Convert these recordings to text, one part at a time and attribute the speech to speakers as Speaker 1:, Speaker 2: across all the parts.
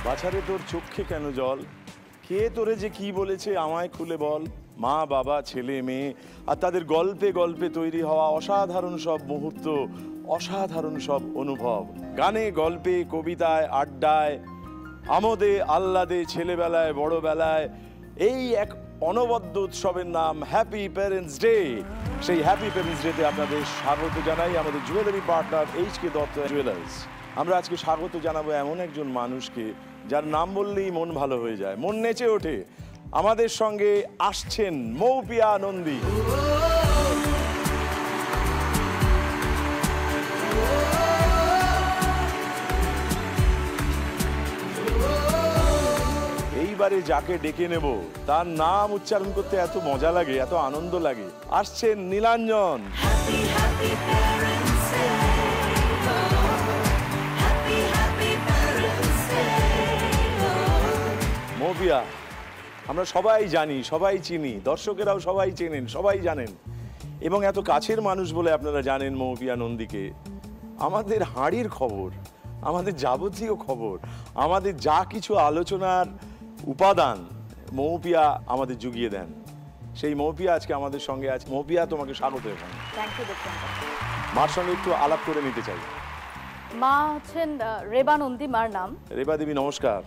Speaker 1: বাছারে তোর চোখে কেন জল, কে তোরে যে কি বলেছে আমায় খুলে বল। মা বাবা ছেলে মেয়ে আর তাদের গল্পে গল্পে তৈরি হওয়া অসাধারণ সব মুহূর্ত, অসাধারণ সব অনুভব, গানে গল্পে কবিতায় আড্ডায় আমোদে আহ্লাদে ছেলেবেলায় বড়বেলায়, এই এক অনবদ্য উৎসবের নাম হ্যাপি প্যারেন্টস ডে। সেই হ্যাপি প্যারেন্টস ডেতে আপনাদের স্বাগত জানাই আমাদের জুয়েলারি পার্টনার এইচ.কে দত্ত জুয়েলার্স। আমরা আজকে স্বাগত জানাবো এমন একজন মানুষকে যার নাম বললেই মন ভালো হয়ে যায়, মন নেচে ওঠে। আমাদের সঙ্গে আসছেন মৌপিয়া নন্দী। এইবারে যাকে ডেকে নেব তার নাম উচ্চারণ করতে এত মজা লাগে, এত আনন্দ লাগে। আসছেন নীলাঞ্জন। মৌপিয়া আমরা সবাই জানি, সবাই চিনি, দর্শকেরাও সবাই চেনেন, সবাই জানেন, এবং এত কাছের মানুষ বলে আপনারা জানেন মৌপিয়া নন্দীকে। আমাদের হাঁড়ির খবর, আমাদের যাবতীয় খবর, আমাদের যা কিছু আলোচনার উপাদান মৌপিয়া আমাদের জুগিয়ে দেন। সেই মৌপিয়া আজকে আমাদের সঙ্গে আছে। মৌপিয়া, তোমাকে স্বাগত। এখানে মার সঙ্গে একটু আলাপ করে নিতে চাই।
Speaker 2: মা হচ্ছেন রেবা নন্দী, মার নাম।
Speaker 1: রেবা দেবী, নমস্কার।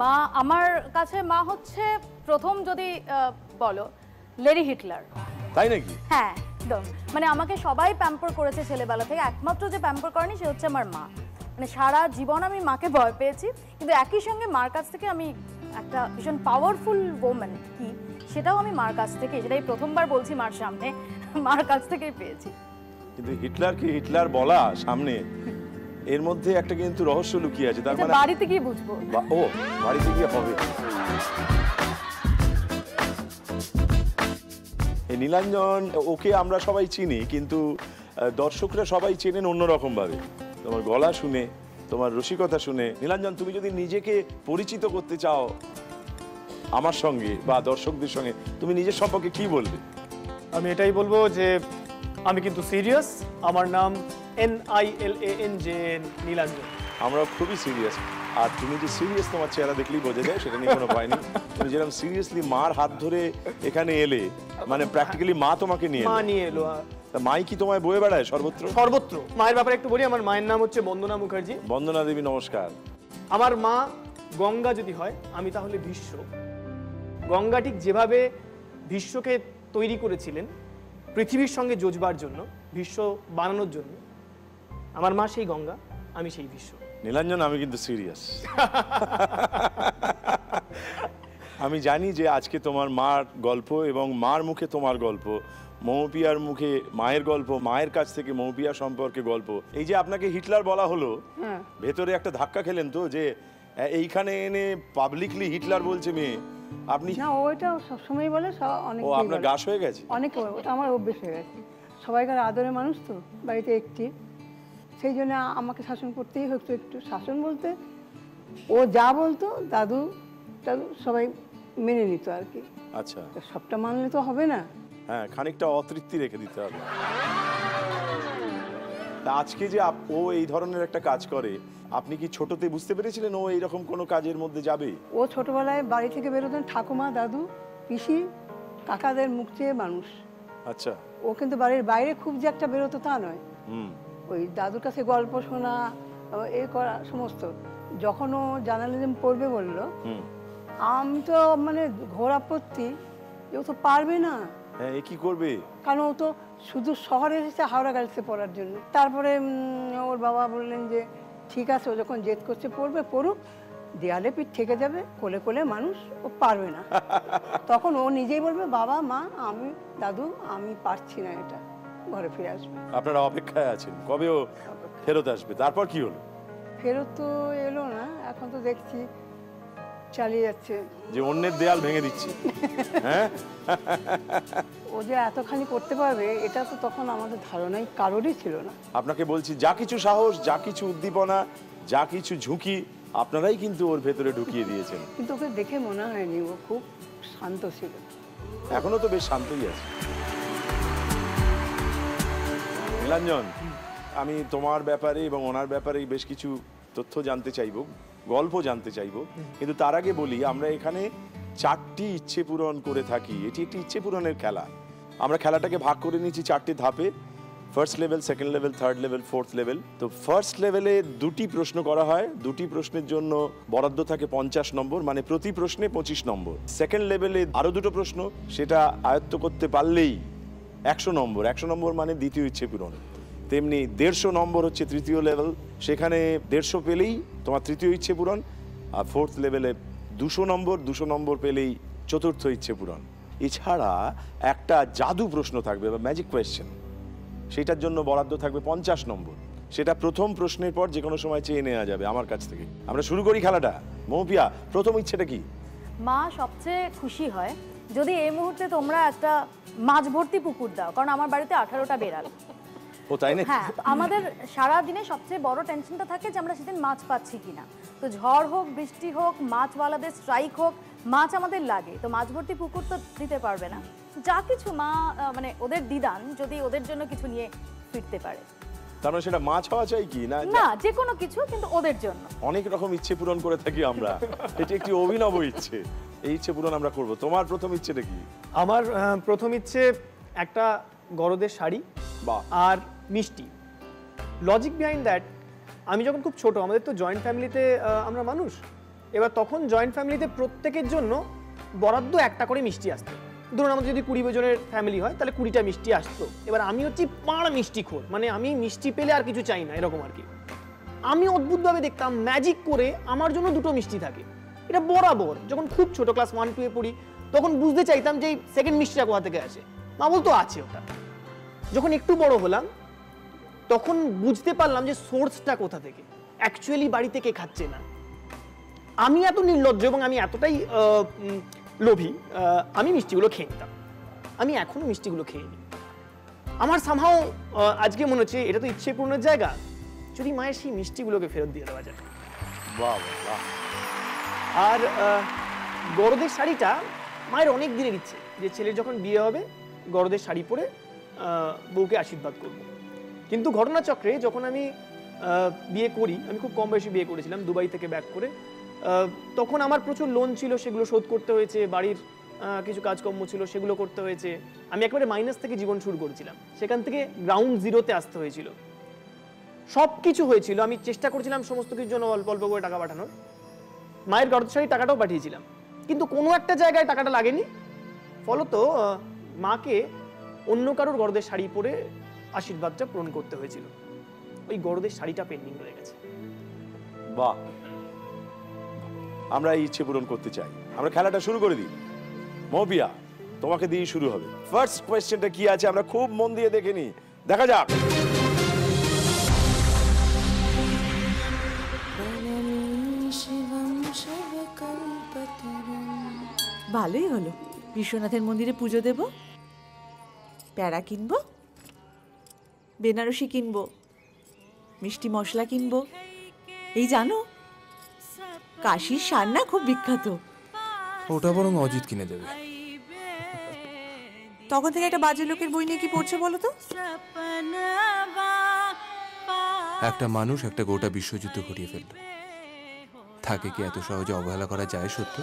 Speaker 2: মা আমার কাছে মা হচ্ছে প্রথম যদি বলো লেডি হিটলার।
Speaker 1: তাই নাকি?
Speaker 2: হ্যাঁ একদম, মানে আমাকে সবাই প্যাম্পার করেছে ছেলেবেলা থেকে, একমাত্র যে প্যাম্পার করেনি সে হচ্ছে আমার মা। মানে সারা জীবন আমি মাকে ভয় পেয়েছি, কিন্তু একই সঙ্গে মার কাছ থেকে আমি একটা ভীষণ পাওয়ারফুল ওম্যান কি সেটাও আমি মার কাছ থেকে, সেটাই প্রথমবার বলছি মার সামনে, মার কাছ থেকেই পেয়েছি।
Speaker 1: কিন্তু হিটলারকে হিটলার বলা সামনে, এর মধ্যে একটা কিন্তু রহস্য লুকিয়ে আছে। তার মানে
Speaker 2: বাড়িতে গিয়ে বুঝবো।
Speaker 1: ও বাড়িতে গিয়ে হবে। এই নীলাঞ্জন, ওকে আমরা সবাই চিনি, কিন্তু দর্শকরা সবাই চেনেন অন্যরকম ভাবে। তোমার গলা শুনে, তোমার রসিকতা শুনে। নীলাঞ্জন, তুমি যদি নিজেকে পরিচিত করতে চাও আমার সঙ্গে বা দর্শকদের সঙ্গে, তুমি নিজের সম্পর্কে কি বলবে?
Speaker 3: আমি এটাই বলবো যে আমি কিন্তু সিরিয়াস। আমার নাম NILANJN, নীলাঞ্জন।
Speaker 1: আমরা খুবই সিরিয়াস। আর তুমি যে সিরিয়াস, তোমার চেহারা দেখলেই বোঝা যায়, সেটা নিয়ে কোনো ভয় নেই। তুমি যেরকম সিরিয়াসলি মার হাত ধরে এখানে এলে, মানে প্র্যাকটিক্যালি মা তোমাকে নিয়ে
Speaker 3: এলো।
Speaker 1: মাই কি তোমায় বয়ে বেড়ায় সর্বত্র?
Speaker 3: সর্বত্র। মায়ের ব্যাপারে একটু বলি, আমার মায়ের নাম হচ্ছে বন্দনা মুখার্জি।
Speaker 1: বন্দনা দেবী, নমস্কার।
Speaker 3: আমার মা গঙ্গা যদি হয়, আমি তাহলে ভীষ্ম। গঙ্গা ঠিক যেভাবে ভীষ্মকে তৈরি করেছিলেন পৃথিবীর সঙ্গে যোজবার জন্য, ভীষ্ম বানানোর জন্য, আমার মা সেই গঙ্গা, আমি সেই ভীষ্ম।
Speaker 1: নীলাঞ্জন, আমি কিন্তু সিরিয়াস। আমি জানি যে আজকে তোমার মার গল্প এবং মার মুখে তোমার গল্প, মৌপিয়ার মুখে মায়ের গল্প, মায়ের কাছ থেকে মৌপিয়া সম্পর্কে গল্প। এই যে আপনাকে হিটলার বলা হলো, ভেতরে একটা ধাক্কা খেলেন তো, যে এইখানে এনে পাবলিকলি হিটলার বলছে মেয়ে? আপনি
Speaker 4: না, ওইটা সবসময় বলে, অনেক।
Speaker 1: ও আপনার গাছ হয়ে গেছে?
Speaker 4: অনেক, ওটা আমার অভ্যেস হয়ে গেছে। সবাইকার আদরের মানুষ তো বাড়িতে একটি, সেই জন্য আমাকে শাসন করতেই হতো। একটু শাসন বলতে ও যা বলতো দাদু দাদু সবাই মেনে নিত আর কি।
Speaker 1: আচ্ছা,
Speaker 4: সবটা মানলে তো হবে না।
Speaker 1: হ্যাঁ, খানিকটা অতৃপ্তি রেখে দিতে হবে। তা আজকে যে ও এই ধরনের একটা কাজ করে, আপনি কি ছোটতে বুঝতে পেরেছিলেন ও এইরকম কোনো কাজের মধ্যে যাবে?
Speaker 4: ও ছোটবেলায় বাড়ি থেকে বেরোতেন ঠাকুমা, দাদু, পিসি, কাকাদের মুখ চেয়ে মানুষ।
Speaker 1: আচ্ছা।
Speaker 4: ও কিন্তু বাড়ির বাইরে খুব যে একটা বেরোতো তা নয়। ওই দাদুর কাছে গল্প শোনা, এ করা সমস্ত। যখন ও জার্নালিজম পড়বে বললো, আমি তো মানে ঘোর আপত্তি, ও তো পারবে না।
Speaker 1: হ্যাঁ, এ কি করবে?
Speaker 4: কারণ ও তো শুধু শহরে এসেছে হাওড়া গার্লসে পড়ার জন্য। তারপরে ওর বাবা বললেন যে ঠিক আছে, ও যখন জেদ করছে পড়বে, পড়ুক, দেয়ালে পিঠ থেকে যাবে, কোলে কোলে মানুষ, ও পারবে না। তখন ও নিজেই বলবে বাবা মা, আমি দাদু, আমি পারছি না, এটা ঘরে ফিরে আসবে।
Speaker 1: আপনারা অপেক্ষায় আছেন কবে ও ফেরত আসবে? তারপর কি হলো?
Speaker 4: ফেরত তো এলো না, এখন তো দেখছি চালিয়ে যাচ্ছে,
Speaker 1: যে অন্যের দেয়াল ভেঙে দিচ্ছে। হ্যাঁ,
Speaker 4: ও যে এতখানি করতে পারবে এটা তো তখন আমাদের ধারণাই কারোরই ছিল না।
Speaker 1: আপনাকে বলছি, যা কিছু সাহস, যা কিছু উদ্দীপনা, যা কিছু ঝুঁকি আপনারাই কিন্তু ওর ভেতরে ঢুকিয়ে দিয়েছেন।
Speaker 4: কিন্তু ওকে দেখে মনে হয়নি ও খুব শান্ত ছিল।
Speaker 1: এখনো তো বেশ শান্তই আছে। নীলাঞ্জন, আমি তোমার ব্যাপারে এবং ওনার ব্যাপারে বেশ কিছু তথ্য জানতে চাইব। গল্প জানতে চাইবো, কিন্তু তার আগে বলি আমরা এখানে 4টি ইচ্ছে পূরণ করে থাকি। এটি একটি ইচ্ছে পূরণের খেলা। আমরা খেলাটাকে ভাগ করে নিয়েছি 4টি ধাপে, first level, second level, third level, fourth level. তো ফার্স্ট লেভেলে 2টি প্রশ্ন করা হয়, 2টি প্রশ্নের জন্য বরাদ্দ থাকে 50 নম্বর, মানে প্রতি প্রশ্নে 25 নম্বর। সেকেন্ড লেভেলে আরো 2টো প্রশ্ন, সেটা আয়ত্ত করতে পারলেই 100 নম্বর। 100 নম্বর মানে দ্বিতীয় ইচ্ছে পূরণ। তেমনি 150 নম্বর হচ্ছে তৃতীয় লেভেল, সেখানে 150 পেলেই তোমার তৃতীয় ইচ্ছে পূরণ। আর ফোর্থ লেভেলে 200 নম্বর, 200 নম্বর পেলেই চতুর্থ ইচ্ছে পূরণ। এছাড়া একটা জাদু প্রশ্ন থাকবে বা ম্যাজিক কোয়েশ্চেন, সেটার জন্য বরাদ্দ থাকবে 50 নম্বর। সেটা প্রথম প্রশ্নের পর যে কোনো সময় চেয়ে নেওয়া যাবে আমার কাছ থেকে। আমরা শুরু করি খেলাটা। মৌপিয়া, প্রথম ইচ্ছেটা কি?
Speaker 2: মা সবচেয়ে খুশি হয় যদি এই মুহূর্তে তোমরা একটা মাছ ভর্তি পুকুর দাও, কারণ আমার বাড়িতে 18টা বেড়াল।
Speaker 1: ও তাই না?
Speaker 2: হ্যাঁ, তো আমাদের সারা দিনে সবচেয়ে বড় টেনশনটা থাকে যে আমরা সেদিন মাছ পাচ্ছি কিনা। তো ঝড় হোক, বৃষ্টি হোক, মাছওয়ালাদের স্ট্রাইক হোক, মাছ আমাদের লাগে। তো মাছ ভর্তি পুকুর তো দিতে পারবে না, যা কিছু মা মানে ওদের দিদান যদি ওদের জন্য কিছু নিয়ে ফিরতে পারে।
Speaker 1: তার মানে সেটা মাছ হওয়া চাই কি না?
Speaker 2: না, যে কোনো কিছু, কিন্তু ওদের জন্য।
Speaker 1: অনেক রকম ইচ্ছে পূরণ করে থাকি আমরা, এটি একটি অভিনব ইচ্ছে। এই ইচ্ছে পূরণ আমরা করব। তোমার প্রথম ইচ্ছেটা কি?
Speaker 3: আমার প্রথম ইচ্ছে একটা গরদের শাড়ি
Speaker 1: বাহ।
Speaker 3: আর মিষ্টি। লজিক বিহাইন্ড দ্যাট, আমি যখন খুব ছোট, আমাদের তো জয়েন্ট ফ্যামিলিতে আমরা মানুষ, এবার তখন জয়েন্ট ফ্যামিলিতে প্রত্যেকের জন্য বরাদ্দ একটা করে মিষ্টি আসতো। ধরুন আমাদের যদি 20 জনের ফ্যামিলি হয় তাহলে 20টা মিষ্টি আসতো। এবার আমি হচ্ছি পাড় মিষ্টি খোর, মানে আমি মিষ্টি পেলে আর কিছু চাই না, এরকম আর কি। আমি অদ্ভুতভাবে দেখতাম ম্যাজিক করে আমার জন্য 2টো মিষ্টি থাকে। এটা বরাবর যখন খুব ছোট ক্লাস 1-2 পড়ি তখন বুঝতে চাইতাম যে সেকেন্ড মিষ্টিটা কোথা থেকে আসে। মা বলতো আছে ওটা। যখন একটু বড় হলাম তখন বুঝতে পারলাম যে সোর্সটা কোথা থেকে, অ্যাকচুয়ালি বাড়ি থেকে খাচ্ছে না। আমি এত নির্লজ্জ এবং আমি এতটাই লোভী, আমি মিষ্টিগুলো খেয়ে নিতাম। আমি এখনো মিষ্টিগুলো খেয়ে নিই। আমার সামহাও আজকে মনে হচ্ছে এটা তো ইচ্ছে পূরণের জায়গা, যদি মায়ের সেই মিষ্টিগুলোকে ফেরত দিয়ে দেওয়া যায়।
Speaker 1: বাহ বাহ।
Speaker 3: আর গরদের শাড়িটা মায়ের অনেক দিনের ইচ্ছে যে ছেলের যখন বিয়ে হবে গরদের শাড়ি পরে বউকে আশীর্বাদ করব। কিন্তু ঘটনাচক্রে যখন আমি বিয়ে করি, আমি খুব কম বয়সে বিয়ে করেছিলাম দুবাই থেকে ব্যাক করে, তখন আমার প্রচুর লোন ছিল, সেগুলো শোধ করতে হয়েছে, বাড়ির কিছু কাজকর্ম ছিল সেগুলো করতে হয়েছে। আমি একেবারে মাইনাস থেকে জীবন শুরু করেছিলাম, সেখান থেকে গ্রাউন্ড জিরোতে আসতে হয়েছিল। সব কিছু হয়েছিল, আমি চেষ্টা করছিলাম সমস্ত কিছুর জন্য অল্প অল্প করে টাকা পাঠানোর। মায়ের গরদের শাড়ির টাকাটাও পাঠিয়েছিলাম, কিন্তু কোনো একটা জায়গায় টাকাটা লাগেনি। ফলত মাকে অন্য কারোর গরদের শাড়ি পরে আশীর্বাদটা পূরণ করতে হয়েছিল। ওই গরদের শাড়িটা পেন্ডিং রয়ে গেছে।
Speaker 1: বাহ, আমরা এই ইচ্ছে পূরণ করতে চাই। আমরা খেলাটা শুরু করে দিই। মৌপিয়া, তোমাকে দিয়ে শুরু হবে। ফার্স্ট কোয়েশ্চেনটা কি আছে আমরা খুব মন দিয়ে দেখে নিই, দেখা যাক।
Speaker 5: ভালোই হলো, বিশ্বনাথের মন্দিরে পুজো দেব, প্যাড়া কিনবো, বেনারসি কিনবো, মিষ্টি মশলা কিনবো। এই জানো, কাশির সান্না খুব বিখ্যাত।
Speaker 6: ওটা বরং অজিত কিনে দেবে।
Speaker 5: তখন থেকে একটা বাজে লোকের বই নিয়ে কি পড়ছে বলো তো?
Speaker 6: একটা মানুষ একটা গোটা বিশ্বযুদ্ধ ঘটিয়ে ফেলল, তাকে কি এত সহজে অবহেলা করা যায় সত্য?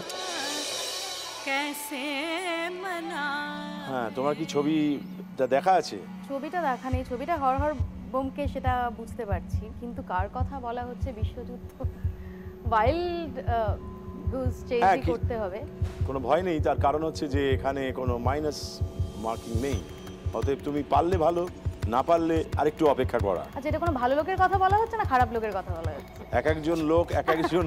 Speaker 1: হ্যাঁ, তোমার কি ছবিটা দেখা আছে?
Speaker 2: ছবিটা দেখা নেই, ছবিটা হর হর বোমকে সেটা বুঝতে পারছি, কিন্তু কার কথা বলা হচ্ছে? বিশ্বযুদ্ধ, ওয়াইল্ড গুজ চেজ করতে হবে।
Speaker 1: কোনো ভয় নেই, তার কারণ হচ্ছে যে এখানে কোনো মাইনাস মার্কিং নেই। অতএব তুমি পারলে ভালো, না পারলে আরেকটু অপেক্ষা করা।
Speaker 2: আচ্ছা, এটা কোনো ভালো লোকের কথা বলা হচ্ছে না খারাপ লোকের কথা বলা হচ্ছে?
Speaker 1: এক একজন লোক এক একজন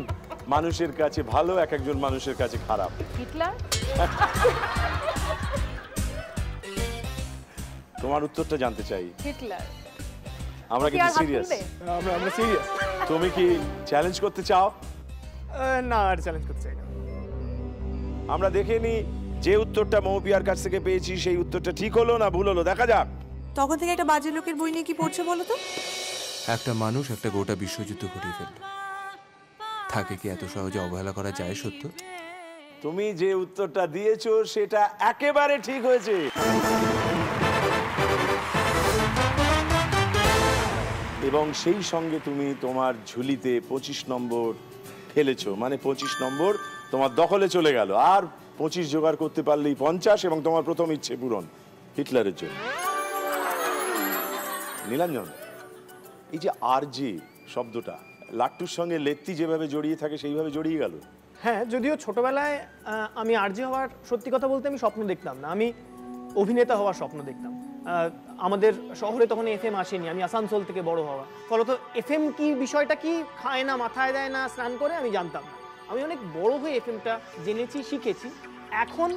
Speaker 1: মানুষের কাছে ভালো, এক একজন মানুষের কাছে খারাপ।
Speaker 2: হিটলার?
Speaker 1: তোমার উত্তরটা জানতে চাই।
Speaker 2: হিটলার।
Speaker 1: আমরা কিন্তু সিরিয়াস।
Speaker 3: আমরা সিরিয়াস।
Speaker 1: তুমি কি চ্যালেঞ্জ করতে চাও?
Speaker 3: না, আর চ্যালেঞ্জ করতে চাই না।
Speaker 1: আমরা দেখে নি যে উত্তরটা মৌপিয়ার কাছ থেকে পেয়েছি সেই উত্তরটা ঠিক হলো না ভুল হলো, দেখা যাক।
Speaker 5: তখন থেকে একটা বাজে লোকের বই নিয়ে কি পড়ছে বলো তো?
Speaker 6: একটা মানুষ একটা গোটা বিশ্বযুদ্ধ ঘটিয়ে ফেলল, তাকে কি এত সহজে অবহেলা করা যায় সত্য?
Speaker 1: তুমি যে উত্তরটা দিয়েছো সেটা একেবারে ঠিক হয়েছে। এবং সেই সঙ্গে তুমি তোমার ঝুলিতে 25 নম্বর ফেলেছো, মানে 25 নম্বর তোমার দখলে চলে গেল। আর 25 জোগাড় করতে পারলেই 50 এবং তোমার প্রথম ইচ্ছে পূরণ হিটলারের জন্য। নীলাঞ্জন, এই যে আরজে শব্দটা লাট্টুর সঙ্গে লেত্তি যেভাবে জড়িয়ে থাকে সেইভাবে জড়িয়ে গেল।
Speaker 3: হ্যাঁ, যদিও ছোটবেলায় আমি আরজে হওয়ার, সত্যি কথা বলতে আমি স্বপ্ন দেখতাম না, আমি অভিনেতা হওয়ার স্বপ্ন দেখতাম। আমাদের শহরে তখন এফএম আসেনি, আমি আসানসোল থেকে বড় হওয়া, ফলত এফএম কি বিষয়টা কি খায় না, মাথায় দেয় না, স্নান করে আমি জানতাম না। আমি অনেক বড় হয়ে এফএমটা জেনেছি, শিখেছি। এখন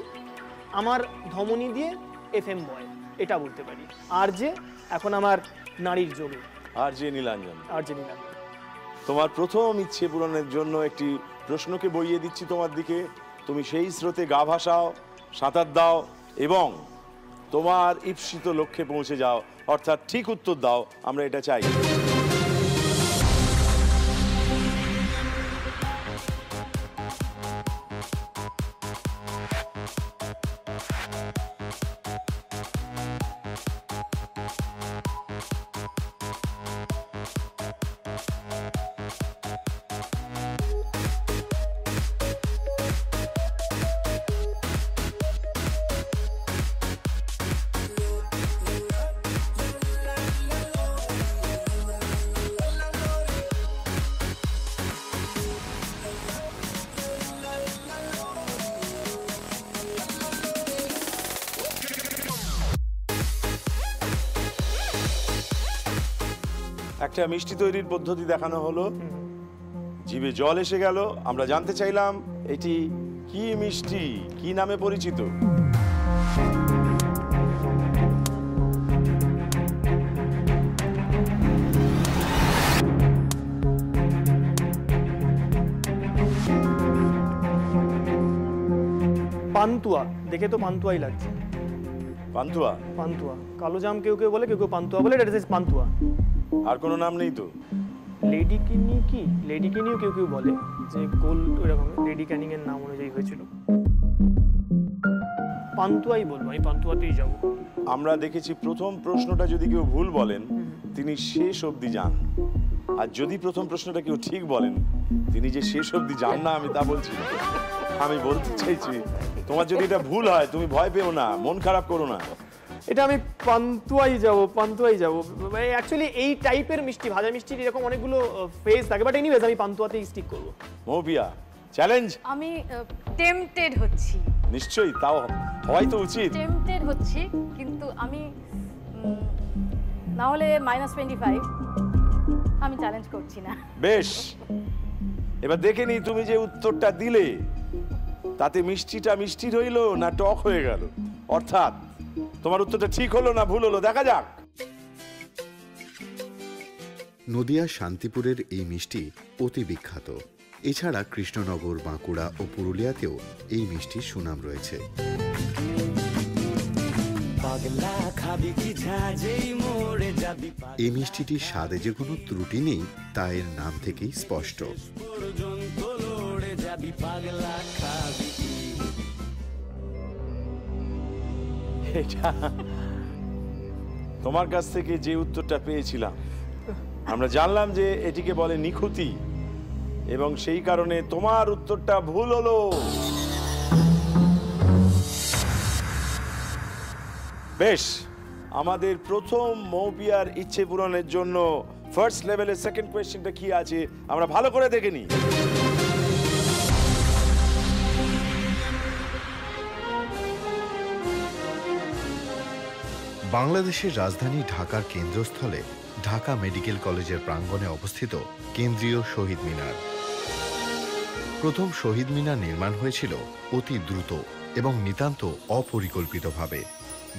Speaker 3: আমার ধমনী দিয়ে এফএম বয়, এটা বলতে পারি। আরজে এখন আমার নারীর যোগে।
Speaker 1: RJ Nilanjan,
Speaker 3: RJ Nilanjan.
Speaker 1: তোমার প্রথম ইচ্ছে পূরণের জন্য একটি প্রশ্নকে বইয়ে দিচ্ছি তোমার দিকে। তুমি সেই স্রোতে গা ভাসাও, সাঁতার দাও এবং তোমার ঈপ্সিত লক্ষ্যে পৌঁছে যাও, অর্থাৎ ঠিক উত্তর দাও, আমরা এটা চাই। একটা মিষ্টি তৈরির পদ্ধতি দেখানো হলো, জিভে জল এসে গেল। আমরা জানতে চাইলাম এটি কি মিষ্টি, কি নামে পরিচিত?
Speaker 3: পান্তুয়া, দেখে তো পান্তুয়াই লাগছে।
Speaker 1: পান্তুয়া?
Speaker 3: পান্তুয়া, কালো জাম কেউ কেউ বলে, কেউ কেউ পান্তুয়া বলে, এটা ইজ পান্তুয়া।
Speaker 1: আর কোনো নাম নেই তো?
Speaker 3: লেডি কিনি, কি লেডি কিনিও কেউ কেউ বলে, যে গোল ওইরকম লেডি ক্যানিং এর নাম অনুযায়ী হয়েছিল। পান্তুয়াই বলবো, আমি পান্তুয়াতেই যাবো।
Speaker 1: আমরা দেখেছি প্রথম প্রশ্নটা যদি কেউ ভুল বলেন তিনি শেষ অবধি যান, আর যদি প্রথম প্রশ্নটা কেউ ঠিক বলেন তিনি যে শেষ অবধি যান না আমি তা বলছি না। আমি বলতে চাইছি তোমার যদি এটা ভুল হয় তুমি ভয় পেও না, মন খারাপ করো না।
Speaker 3: এটা আমি পান্তুয়াই যাব, পান্তুয়াই যাব। অ্যাকচুয়ালি এই টাইপের মিষ্টি, ভাজা মিষ্টির এরকম অনেকগুলো ফেজ থাকে, বাট এনিওয়েজ আমি পান্তুয়াতেই স্টিক করব।
Speaker 1: মৌপিয়া, চ্যালেঞ্জ?
Speaker 2: আমি টেম্পটেড হচ্ছি।
Speaker 1: নিশ্চয়ই, তাও হওয়াই তো উচিত।
Speaker 2: টেম্পটেড হচ্ছি, কিন্তু আমি না হলে -25 আমি চ্যালেঞ্জ করছি না।
Speaker 1: বেশ, এবার দেখে নি তুমি যে উত্তরটা দিলে তাতে মিষ্টিটা মিষ্টি রইলো না টক হয়ে গেল, অর্থাৎ তোমার উত্তরটা ঠিক হলো না ভুল হলো, দেখা যাক।
Speaker 7: নদিয়ার শান্তিপুরের এই মিষ্টি অতি বিখ্যাত। এছাড়া কৃষ্ণনগর, বাঁকুড়া ও পুরুলিয়াতেও এই মিষ্টির সুনাম রয়েছে। এই মিষ্টিটির স্বাদে যে কোনো ত্রুটি নেই তা এর নাম থেকেই স্পষ্ট।
Speaker 1: এটা তোমার কাছ থেকে যে উত্তরটা পেয়েছিলাম আমরা জানলাম যে এটিকে বলে নিখুঁতি, এবং সেই কারণে তোমার উত্তরটা ভুল হলো। বেশ, আমাদের প্রথম মৌপিয়ার ইচ্ছে পূরণের জন্য ফার্স্ট লেভেলের সেকেন্ড কোয়েশ্চেনটা কি আছে আমরা ভালো করে দেখে নিই।
Speaker 7: বাংলাদেশের রাজধানী ঢাকার কেন্দ্রস্থলে ঢাকা মেডিকেল কলেজের প্রাঙ্গণে অবস্থিত কেন্দ্রীয় শহীদ মিনার। প্রথম শহীদ মিনার নির্মাণ হয়েছিল অতি দ্রুত এবং নিতান্ত অপরিকল্পিতভাবে।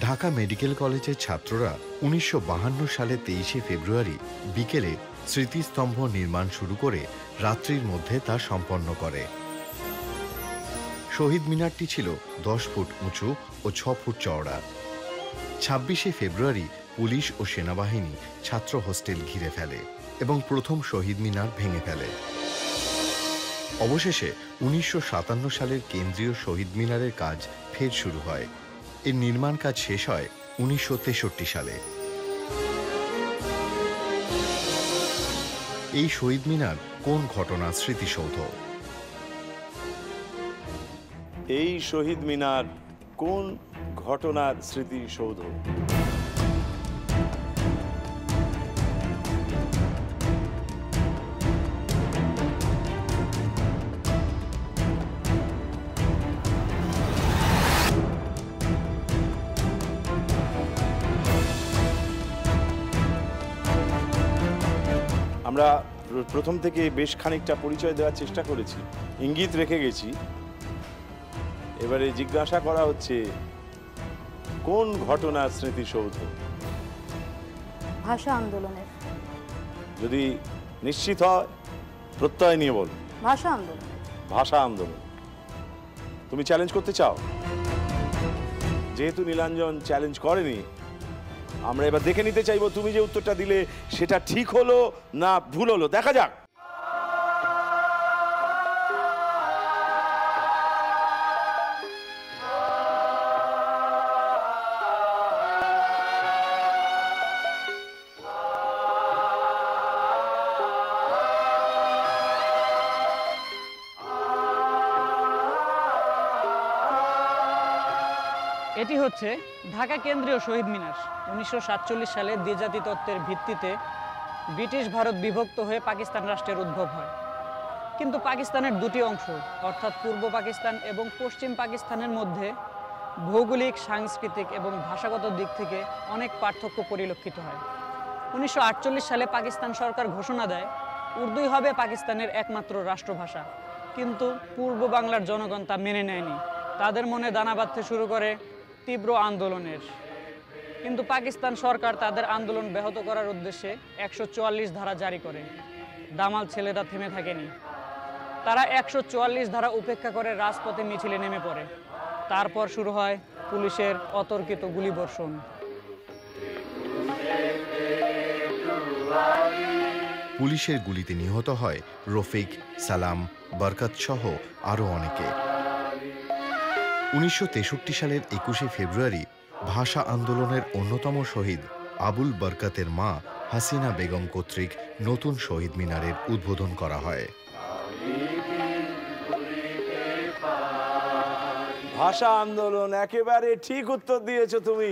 Speaker 7: ঢাকা মেডিকেল কলেজের ছাত্ররা 1952 সালে 23শে ফেব্রুয়ারি বিকেলে স্মৃতিস্তম্ভ নির্মাণ শুরু করে রাত্রির মধ্যে তা সম্পন্ন করে। শহীদ মিনারটি ছিল 10 ফুট উঁচু ও 6 ফুট চওড়া। 26শে ফেব্রুয়ারি পুলিশ ও সেনাবাহিনী ছাত্র হোস্টেল ঘিরে ফেলে এবং প্রথম শহীদ মিনার ভেঙে ফেলে। অবশেষে 1957 সালের কেন্দ্রীয় শহীদ মিনারের কাজ ফের শুরু হয়। এর নির্মাণ কাজ শেষ হয় 1963 সালে। এই শহীদ মিনার কোন ঘটনার স্মৃতিসৌধ?
Speaker 1: এই শহীদ মিনার কোন ঘটনার স্মৃতিসৌধ? আমরা প্রথম থেকে বেশ খানিকটা পরিচয় দেওয়ার চেষ্টা করেছি, ইঙ্গিত রেখে গেছি। এবারে জিজ্ঞাসা করা হচ্ছে কোন ঘটনার স্মৃতিসৌধ?
Speaker 2: ভাষা আন্দোলনের।
Speaker 1: যদি নিশ্চিত হয় প্রত্যয় নিয়ে বল।
Speaker 2: ভাষা আন্দোলন।
Speaker 1: ভাষা আন্দোলন। তুমি চ্যালেঞ্জ করতে চাও? যেহেতু নীলাঞ্জন চ্যালেঞ্জ করেনি, আমরা এবার দেখে নিতে চাইবো তুমি যে উত্তরটা দিলে সেটা ঠিক হলো না ভুল হলো। দেখা যাক।
Speaker 8: এটি হচ্ছে ঢাকা কেন্দ্রীয় শহীদ মিনার। 1947 সালে দ্বিজাতি তত্ত্বের ভিত্তিতে ব্রিটিশ ভারত বিভক্ত হয়ে পাকিস্তান রাষ্ট্রের উদ্ভব হয়। কিন্তু পাকিস্তানের দুটি অংশ অর্থাৎ পূর্ব পাকিস্তান এবং পশ্চিম পাকিস্তানের মধ্যে ভৌগোলিক, সাংস্কৃতিক এবং ভাষাগত দিক থেকে অনেক পার্থক্য পরিলক্ষিত হয়। 1948 সালে পাকিস্তান সরকার ঘোষণা দেয় উর্দুই হবে পাকিস্তানের একমাত্র রাষ্ট্রভাষা। কিন্তু পূর্ব বাংলার জনগণ তা মেনে নেয়নি। তাদের মনে দানা বাঁধতে শুরু করে তীব্র আন্দোলনের। কিন্তু পাকিস্তান সরকার তাদের আন্দোলন ব্যাহত করার উদ্দেশ্যে 144 ধারা জারি করে। দামাল ছেলেরা থেমে থাকেনি। তারা 144 ধারা উপেক্ষা করে রাজপথে মিছিলে নেমে পড়ে। তারপর শুরু হয় পুলিশের অতর্কিত গুলিবর্ষণ।
Speaker 7: পুলিশের গুলিতে নিহত হয় রফিক, সালাম, বরকত সহ আরও অনেকে। 1963 সালের 21শে ফেব্রুয়ারি ভাষা আন্দোলনের অন্যতম শহীদ আবুল বরকতের মা হাসিনা বেগম কর্তৃক নতুন শহীদ মিনারের উদ্বোধন করা হয়।
Speaker 1: ভাষা আন্দোলন, একেবারে ঠিক উত্তর দিয়েছো তুমি।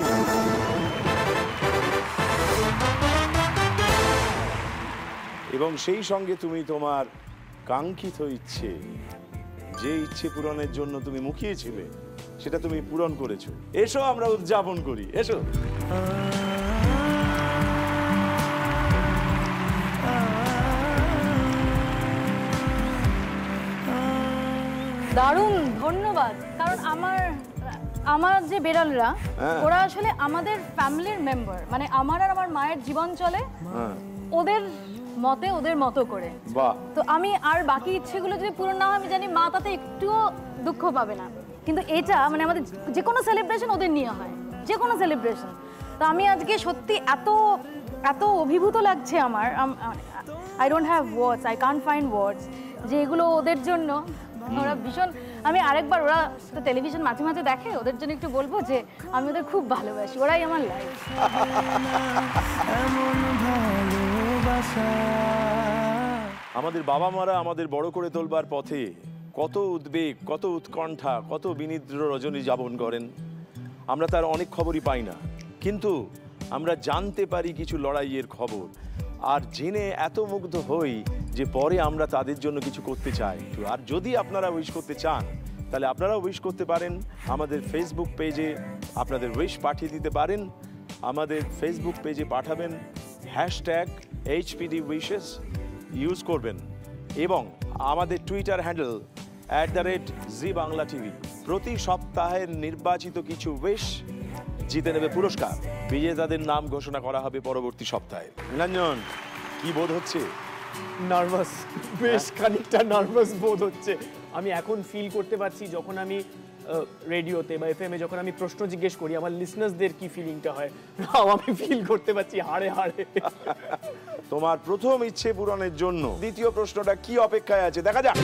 Speaker 1: এবং সেই সঙ্গে তুমি তোমার কাঙ্ক্ষিত ইচ্ছে, যে ইচ্ছে পূরণের জন্য তুমি মুখিয়েছিলে, সেটা তুমি পূরণ করেছো। এসো আমরা উদযাপন করি, এসো।
Speaker 2: দারুণ, ধন্যবাদ। কারণ আমার যে বেড়ালরা, ওরা আসলে আমাদের ফ্যামিলির মেম্বার। মানে আমার আর আমার মায়ের জীবন চলে ওদের মতে, ওদের মতো করে। তো আমি আর বাকি ইচ্ছেগুলো যদি পূরণ না হয়, আমি জানি মা তাতে একটুও দুঃখ পাবে না। কিন্তু এটা মানে আমাদের যে কোনো সেলিব্রেশন ওদের নিয়ে হয়, যে কোনো সেলিব্রেশন। তো আমি আজকে সত্যি এত এত অভিভূত লাগছে আমার। I don't have words, I can't find words যে এগুলো ওদের জন্য। ওরা ভীষণ, আমি আরেকবার, ওরা তো টেলিভিশন মাঝে মাঝে দেখে, ওদের জন্য একটু বলবো যে আমি ওদের খুব ভালোবাসি, ওরাই আমার লাইফ।
Speaker 1: আমাদের বাবা মারা আমাদের বড় করে তোলবার পথে কত উদ্বেগ, কত উৎকণ্ঠা, কত বিনিদ্র রজনী যাপন করেন। আমরা তার অনেক খবরই পাই না, কিন্তু আমরা জানতে পারি কিছু লড়াইয়ের খবর। আর জেনে এত মুগ্ধ হই যে পরে আমরা তাদের জন্য কিছু করতে চাই। আর যদি আপনারা উইশ করতে চান, তাহলে আপনারাও উইশ করতে পারেন। আমাদের ফেসবুক পেজে আপনাদের উইশ পাঠিয়ে দিতে পারেন। আমাদের ফেসবুক পেজে পাঠাবেন, #HPDwishes ইউজ করবেন। এবং আমাদের টুইটার হ্যান্ডেল @ZBanglaTV। প্রতি সপ্তাহের নির্বাচিত কিছু উইশ জিতে নেবে পুরস্কার। বিজেতাদের নাম ঘোষণা করা হবে পরবর্তী সপ্তাহে। নীলাঞ্জন, কি বোধ হচ্ছে?
Speaker 3: নার্ভাস, বেশ খানিকটা নার্ভাস বোধ হচ্ছে। আমি এখন ফিল করতে পারছি যখন আমি রেডিওতে বা FM এ যখন আমি প্রশ্ন জিজ্ঞেস করি, আমার লিসনার্সদের কি ফিলিংটা হয়, আমি ফিল করতে পারছি হাড়ে হাড়ে।
Speaker 1: তোমার প্রথম ইচ্ছে পূরণের জন্য দ্বিতীয় প্রশ্নটা কি অপেক্ষায় আছে, দেখা যাক।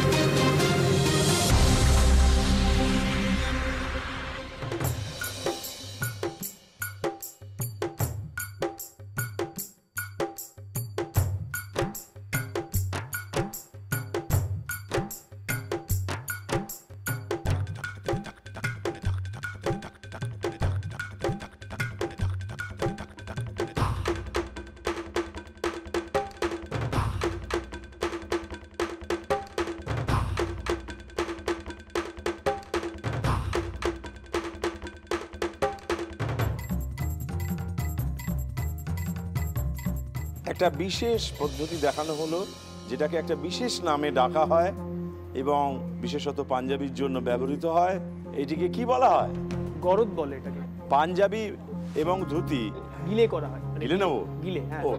Speaker 1: একটা বিশেষ পদ্ধতি দেখানো হলো, যেটাকে একটা বিশেষ নামে ডাকা হয় এবং বিশেষত পাঞ্জাবির জন্য ব্যবহৃত হয়। এটিকে কি বলা হয়?
Speaker 3: গরদ বলে এটাকে।
Speaker 1: পাঞ্জাবি এবং ধুতি
Speaker 3: গিলে করা হয়।
Speaker 1: গিলে নেবো?
Speaker 3: গিলে, হ্যাঁ।
Speaker 1: ও,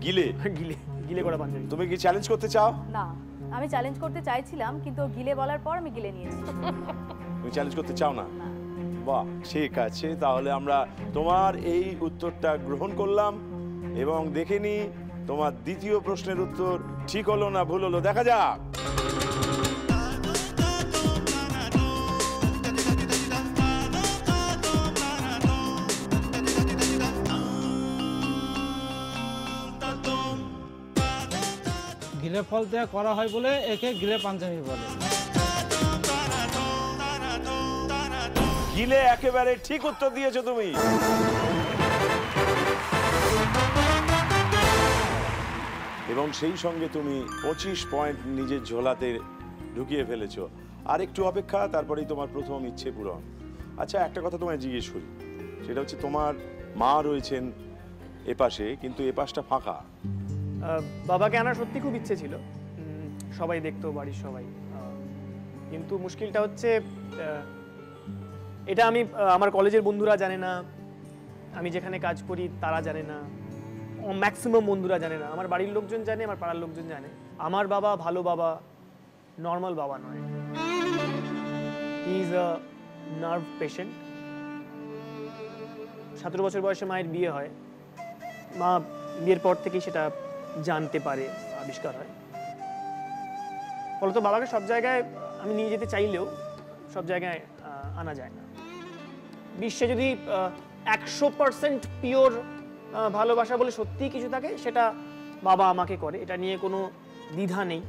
Speaker 1: গিলে
Speaker 3: গিলে গিলে করা পাঞ্জাবি।
Speaker 1: তুমি কি চ্যালেঞ্জ করতে চাও?
Speaker 2: না, আমি চ্যালেঞ্জ করতে চাইছিলাম, কিন্তু ও গিলে বলার পর আমি গিলে নিয়েছি।
Speaker 1: তুমি চ্যালেঞ্জ করতে চাও না? বাহ, ঠিক আছে, তাহলে আমরা তোমার এই উত্তরটা গ্রহণ করলাম এবং দেখে নি তোমার দ্বিতীয় প্রশ্নের উত্তর ঠিক হলো না ভুল হলো। দেখা যাক।
Speaker 9: গিলে ফল দিয়ে করা হয় বলে একে গিলে পাঞ্জাবি বলে।
Speaker 1: গিলে একেবারে ঠিক উত্তর দিয়েছো তুমি। এবং সেই সঙ্গে তুমি 25 পয়েন্ট নিজের ঝোলাতে ঢুকিয়ে ফেলেছো। আর একটু অপেক্ষা, তারপরেই তোমার প্রথম ইচ্ছে পূরণ। আচ্ছা, একটা কথা তোমায় জিজ্ঞেস করি, সেটা হচ্ছে তোমার মা রয়েছেন এপাশে, কিন্তু এপাশটা ফাঁকা।
Speaker 3: বাবাকে আনার সত্যি খুব ইচ্ছে ছিল, সবাই দেখতো, বাড়ির সবাই। কিন্তু মুশকিলটা হচ্ছে এটা আমি আমার কলেজের বন্ধুরা জানে না, আমি যেখানে কাজ করি তারা জানে না, ম্যাক্সিমাম বন্ধুরা জানে না। আমার বাড়ির লোকজন জানে, আমার পাড়ার লোকজন জানে। আমার বাবা ভালো বাবা, নর্মাল বাবা নয়। He is a nerve patient. 17 বছর বয়সে মায়ের বিয়ে হয়। মা বিয়ের পর থেকেই সেটা জানতে পারে, আবিষ্কার হয়। ফলত বাবাকে সব জায়গায় আমি নিয়ে যেতে চাইলেও সব জায়গায় আনা যায় না। বিশ্বে যদি 100% পিওর ভালোবাসা বলে সত্যিই কিছু থাকে, সেটা বাবা আমাকে করে, এটা নিয়ে কোনো দ্বিধা নেই।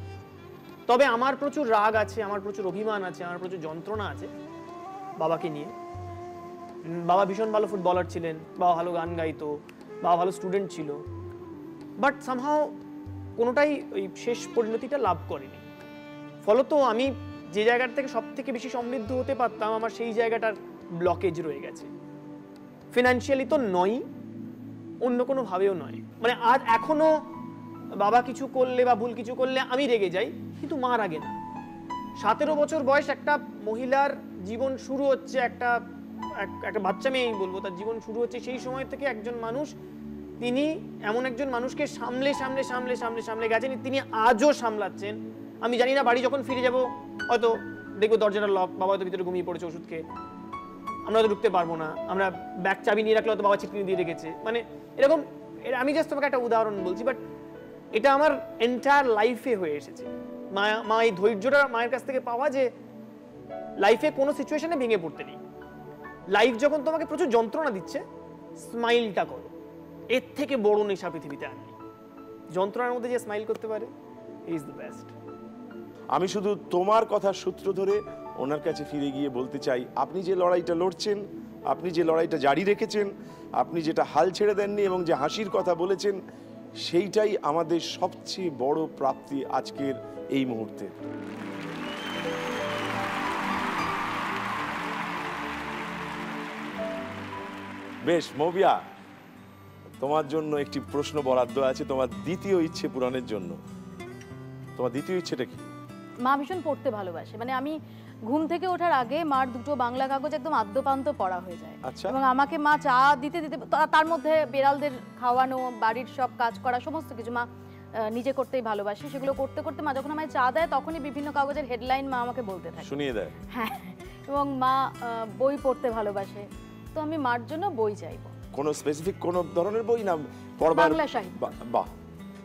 Speaker 3: তবে আমার প্রচুর রাগ আছে, আমার প্রচুর অভিমান আছে, আমার প্রচুর যন্ত্রণা আছে বাবাকে নিয়ে। বাবা ভীষণ ভালো ফুটবলার ছিলেন, বাবা ভালো গান গাইতো, বাবা ভালো স্টুডেন্ট ছিল, বাট সামহাও কোনোটাই ওই শেষ পরিণতিটা লাভ করেনি। ফলত আমি যে জায়গার থেকে সব থেকে বেশি সমৃদ্ধ হতে পারতাম, আমার সেই জায়গাটার ব্লকেজ রয়ে গেছে। ফিনান্সিয়ালি তো নয়, অন্য কোনো ভাবেও নয়। মানে আজ এখনো বাবা কিছু করলে বা ভুল কিছু করলে আমি রেগে যাই, কিন্তু মা রাগে না। 17 বছর বয়স একটা মহিলার জীবন শুরু হচ্ছে, একটা বাচ্চা মেয়েই বলবো, তার জীবন শুরু হচ্ছে সেই সময় থেকে একজন মানুষ, তিনি এমন একজন মানুষকে সামলে সামলে সামলে সামলে সামলে গেছেন, তিনি আজও সামলাচ্ছেন। আমি জানি না বাড়ি যখন ফিরে যাব হয়তো দেখবো দরজাটা লক, বাবা হয়তো ভিতরে ঘুমিয়ে পড়েছে ওষুধ খেয়ে, আমরা হয়তো ঢুকতে পারবো না, আমরা ব্যাগ চাবি নিয়ে রাখলে হয়তো বাবা ছিটকিনি দিয়ে রেখেছে। মানে এরকম, আমি জাস্ট তোমাকে একটা উদাহরণ বলছি, বাট এটা আমার এন্টায়ার লাইফে হয়ে এসেছে। মা এই ধৈর্যটা মায়ের কাছ থেকে পাওয়া, যে লাইফে কোনো সিচুয়েশনে ভেঙে পড়তে নেই। লাইফ যখন তোমাকে প্রচুর যন্ত্রণা দিচ্ছে, স্মাইলটা করো, এর থেকে বড় নেশা পৃথিবীতে আর নেই। যন্ত্রণার মধ্যে যে স্মাইল করতে পারে, ইজ দ্য বেস্ট।
Speaker 1: আমি শুধু তোমার কথার সূত্র ধরে ওনার কাছে ফিরে গিয়ে বলতে চাই, আপনি যে লড়াইটা লড়ছেন, আপনি যে লড়াইটা জারি রেখেছেন, আপনি যেটা হাল ছেড়ে দেননি এবং যে হাসির কথা বলেছেন, সেইটাই আমাদের সবচেয়ে বড় প্রাপ্তি আজকের এই মুহূর্তে। বেশ মৌবিয়া, তোমার জন্য একটি প্রশ্ন বরাদ্দ আছে তোমার দ্বিতীয় ইচ্ছে পূরণের জন্য। তোমার দ্বিতীয় ইচ্ছেটা কি?
Speaker 2: মা ভীষণ পড়তে ভালোবাসে, মানে আমি ঘুম থেকে ওঠার আগে মার দুটো বাংলা কাগজ একদম আদ্যপান্ত পড়া হয়ে যায়।
Speaker 1: আচ্ছা।
Speaker 2: এবং আমাকে মা চা দিতে দিতে, তার মধ্যে বেড়ালদের খাওয়ানো, বাড়ির সব কাজ করা, সমস্ত কিছু মা নিজে করতেই ভালোবাসে। সেগুলো করতে করতে মা যখন আমায় চা দেয়, তখনই বিভিন্ন কাগজের হেডলাইন মা আমাকে বলতে থাকে,
Speaker 1: শুনিয়ে দেয়।
Speaker 2: হ্যাঁ, এবং মা বই পড়তে ভালোবাসে, তো আমি মার জন্য বই চাইবো।
Speaker 1: কোনো স্পেসিফিক কোনো ধরনের বই না পড়বার?
Speaker 2: বাংলা সাহিত্য।
Speaker 1: বাহ,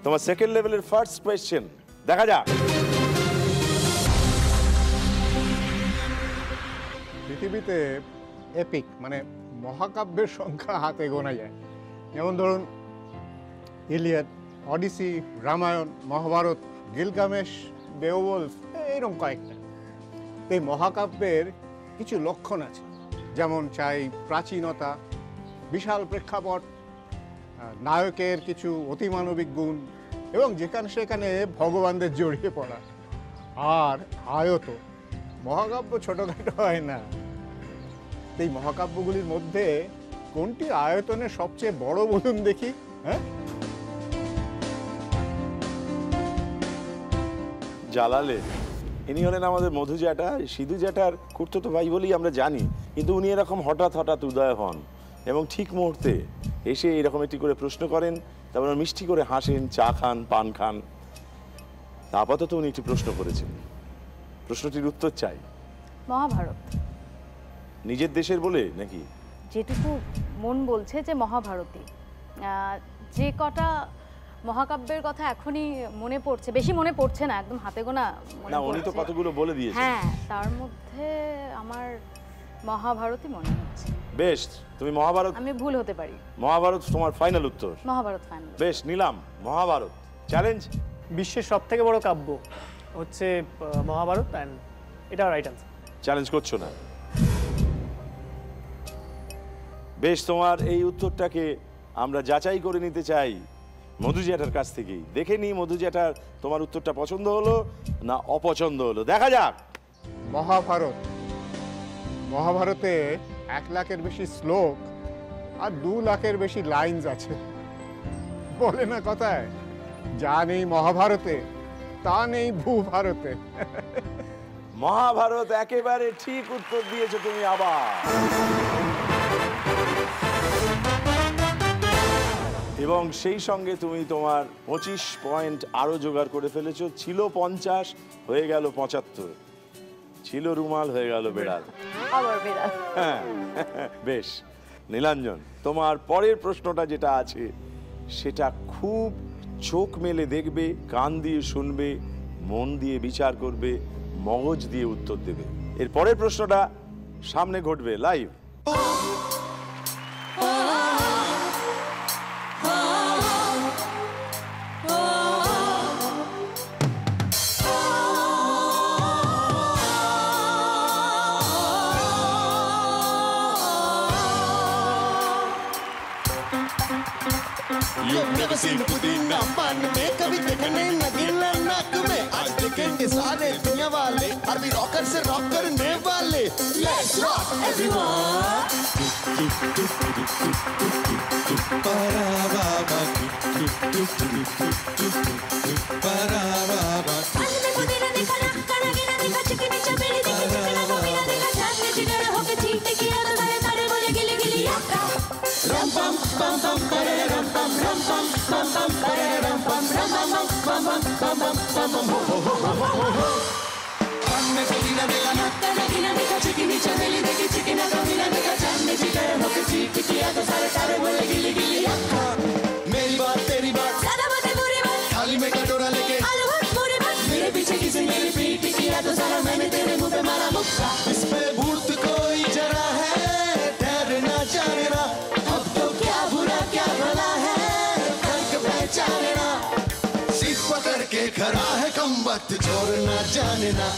Speaker 1: তোমার সেকেন্ড লেভেলের ফার্স্ট কোয়েশ্চেন, দেখা যাক।
Speaker 10: পৃথিবীতে এপিক মানে মহাকাব্যের সংখ্যা হাতে গোনা যায়। যেমন ধরুন Iliad, Odyssey, Ramayana, Mahabharata, Gilgamesh, Beowulf, এইরকম কয়েকটা। এই মহাকাব্যের কিছু লক্ষণ আছে, যেমন চাই প্রাচীনতা, বিশাল প্রেক্ষাপট, নায়কের কিছু অতিমানবিক গুণ এবং যেখানে সেখানে ভগবানদের জড়িয়ে পড়া, আর আয়ত। মহাকাব্য ছোটখাটো হয় না। এই মহাকাব্যগুলির মধ্যে কোনটি আয়তনে সবচেয়ে বড় বলুন দেখি? হ্যাঁ,
Speaker 1: জালালে, ইনি হলেন আমাদের মধু জ্যাঠা, সিধু জ্যাঠার খুড়তুতো ভাই বলেই আমরা জানি, কিন্তু উনি এরকম হঠাৎ হঠাৎ উদয় হন এবং ঠিক মুহূর্তে এসে এরকম একটি করে প্রশ্ন করেন, তারপর মিষ্টি করে হাসেন, চা খান, পান খান। আপাতত উনি একটি প্রশ্ন করেছেন, প্রশ্নটির উত্তর চাই।
Speaker 2: মহাভারত।
Speaker 1: নিজের দেশের বলে নাকি?
Speaker 2: যেটুকু মন বলছে যে মহাভারতী। যে কটা মহাকাব্যের কথা এখনই মনে পড়ছে, বেশি মনে পড়ছে না, একদম হাতে গোনা মনে
Speaker 1: না, উনি তো
Speaker 2: পড়ছে।
Speaker 1: কতগুলো বলে দিয়েছেন।
Speaker 2: হ্যাঁ, তার মধ্যে আমার মহাভারতই মনে হচ্ছে।
Speaker 1: বেশ, তুমি মহাভারত।
Speaker 2: আমি ভুল হতে পারি।
Speaker 1: মহাভারত তোমার ফাইনাল উত্তর?
Speaker 2: মহাভারত ফাইনাল।
Speaker 1: বেশ, নিলাম মহাভারত। চ্যালেঞ্জ।
Speaker 3: বিশ্বের সবথেকে বড় কাব্য হচ্ছে মহাভারত, অ্যান্ড এটা রাইট আনসার।
Speaker 1: চ্যালেঞ্জ করছো না? বেশ, তোমার এই উত্তরটাকে আমরা যাচাই করে নিতে চাই মধু জ্যাঠার কাছ থেকেই। দেখে নি মধু জ্যাঠার তোমার উত্তরটা পছন্দ হলো না অপছন্দ হলো, দেখা যাক।
Speaker 10: মহাভারত, মহাভারতে 1 লাখের বেশি শ্লোক আর 2 লাখের বেশি লাইনস আছে। বলে না কথায়, যা নেই মহাভারতে তা নেই ভূভারতে।
Speaker 1: মহাভারত, একেবারে ঠিক উত্তর দিয়েছো তুমি আবার। এবং সেই সঙ্গে তুমি তোমার 25 পয়েন্ট আরো জোগাড় করে ফেলেছো। ছিল 50, হয়ে গেল 75। ছিল রুমাল, হয়ে গেল বেড়াল।
Speaker 2: আবার বেড়াল।
Speaker 1: হ্যাঁ, বেশ। নীলাঞ্জন, তোমার পরের প্রশ্নটা যেটা আছে সেটা খুব চোখ মেলে দেখবে, কান দিয়ে শুনবে, মন দিয়ে বিচার করবে, মগজ দিয়ে উত্তর দেবে। এর পরের প্রশ্নটা সামনে ঘটবে live.
Speaker 11: You've never seen the पुदीना पान में, कभी देखने न गिरना नाक में। आज देखेंगे सारे दुनिया वाले, अरबी रॉकर से रॉक करने वाले। Let's rock everyone। para baba para baba। आज मैं पुदीना देखा, लक्कड़ गिरा देखा, चिकनी चमेली देखी, चिकना कमीना देखा, जाने चिकना होके चीट किया तो सारे सारे बोले गिली गिली याका। Ram pam pam pam pare ram pam ram pam pam pam pare ram pam ram pam pam pam pam pam pam pam ho ho ho ho ho ho। हमने पुदीना देखा, लक्कड़ गिरा देखा, चिकनी चमेली देखी, चिकना कमीना देखा, जाने चिकना होके चीट किया तो सारे सारे बोले गिली गिली याका। मेरी बात तेरी बात, ज़्यादा बातें बुरी बात, थाली में कटोरा लेके आलू भर पूरी बात, मेरे पीछे किसी मेरी पीठ किया तो सारा मैंने तेरे मुंह पे मारा मुक्का। इस पे भूत कोई जरा है, ठहरना जानेना, अब तो क्या बुरा क्या भला है, फर्क पहचानना। सीख पकड़ के खड़ा है कम वक्त, छोड़ना जानेना।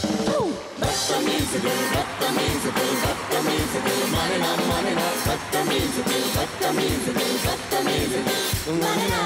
Speaker 11: बदतमीज दिल, बदतमीज दिल, बदतमीज दिल, मानना मानना, बदतमीज दिल, बदतमीज दिल, बदतमीज दिल, मानना।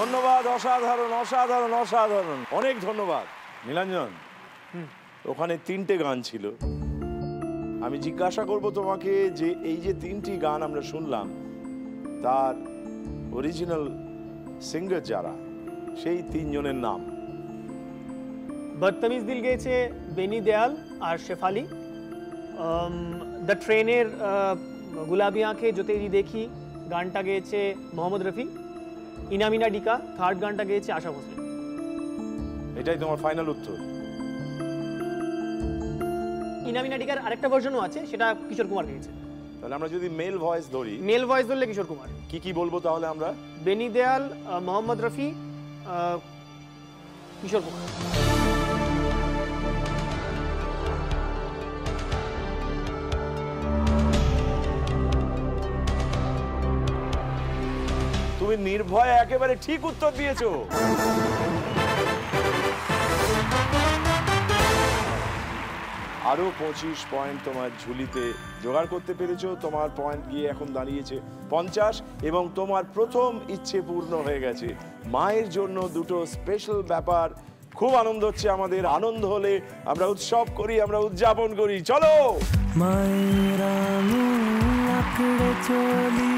Speaker 1: ধন্যবাদ, অসাধারণ অসাধারণ অসাধারণ, অনেক ধন্যবাদ। নীলাঞ্জন, ওখানে 3টে গান ছিল। আমি জিজ্ঞাসা করব তোমাকে যে এই যে 3টি গান আমরা শুনলাম তার অরিজিনাল সিঙ্গার যারা, সেই 3 জনের নাম।
Speaker 3: বদতমিজ দিল গেয়েছে বেনি দেয়াল আর শেফালি। দ্য ট্রেনের গুলাবি আঁখে जो तेरी देखी গানটা গেয়েছে মোহাম্মদ রফি। ইনামিনা ডিকা থার্ড গানটা গেয়েছে আশা ভোসলে।
Speaker 1: এটাই তোমার ফাইনাল উত্তর?
Speaker 3: ইনামিনা ডিকার আরেকটা ভার্সনও আছে, সেটা কিশোর কুমার গেয়েছে।
Speaker 1: তাহলে আমরা যদি মেল ভয়েস ধরি,
Speaker 3: মেল ভয়েস ধরলে কিশোর কুমার।
Speaker 1: কি কি বলবো তাহলে আমরা?
Speaker 3: বেনি দেয়াল, মোহাম্মদ রফি, কিশোর কুমার।
Speaker 1: তুমি নির্ভয়ে একেবারে ঠিক উত্তর দিয়েছো। আরো 25 পয়েন্ট তোমার ঝুলিতে জোগাড় করতে পেরেছো। তোমার পয়েন্ট গিয়ে এখন দাঁড়িয়েছে 50 এবং তোমার প্রথম ইচ্ছে পূর্ণ হয়ে গেছে। মায়ের জন্য দুটো স্পেশাল ব্যাপার। খুব আনন্দ হচ্ছে আমাদের। আনন্দ হলে আমরা উৎসব করি, আমরা উদযাপন করি। চলো
Speaker 12: মায়ের আঁকড়ে চলি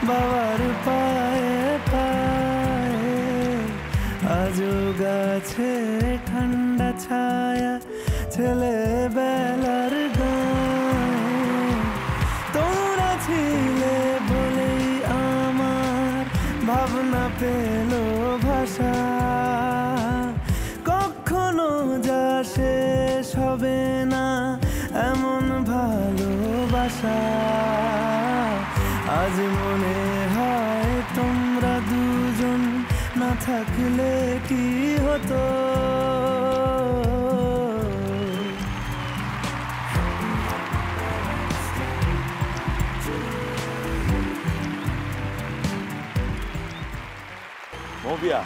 Speaker 12: বাবার পায়ে পায়ে, আজও গাছে ঠান্ডা ছায়া ছেলেবেলার গায়ে। তোমরা ছিলে বলেই আমার ভাবনা পেল ভাষা, কখনো যা শেষ হবে না এমন ভালোবাসা। আজ মনে হয় তোমরা দুজন না থাকলে কি হতো।
Speaker 1: মৌপিয়া,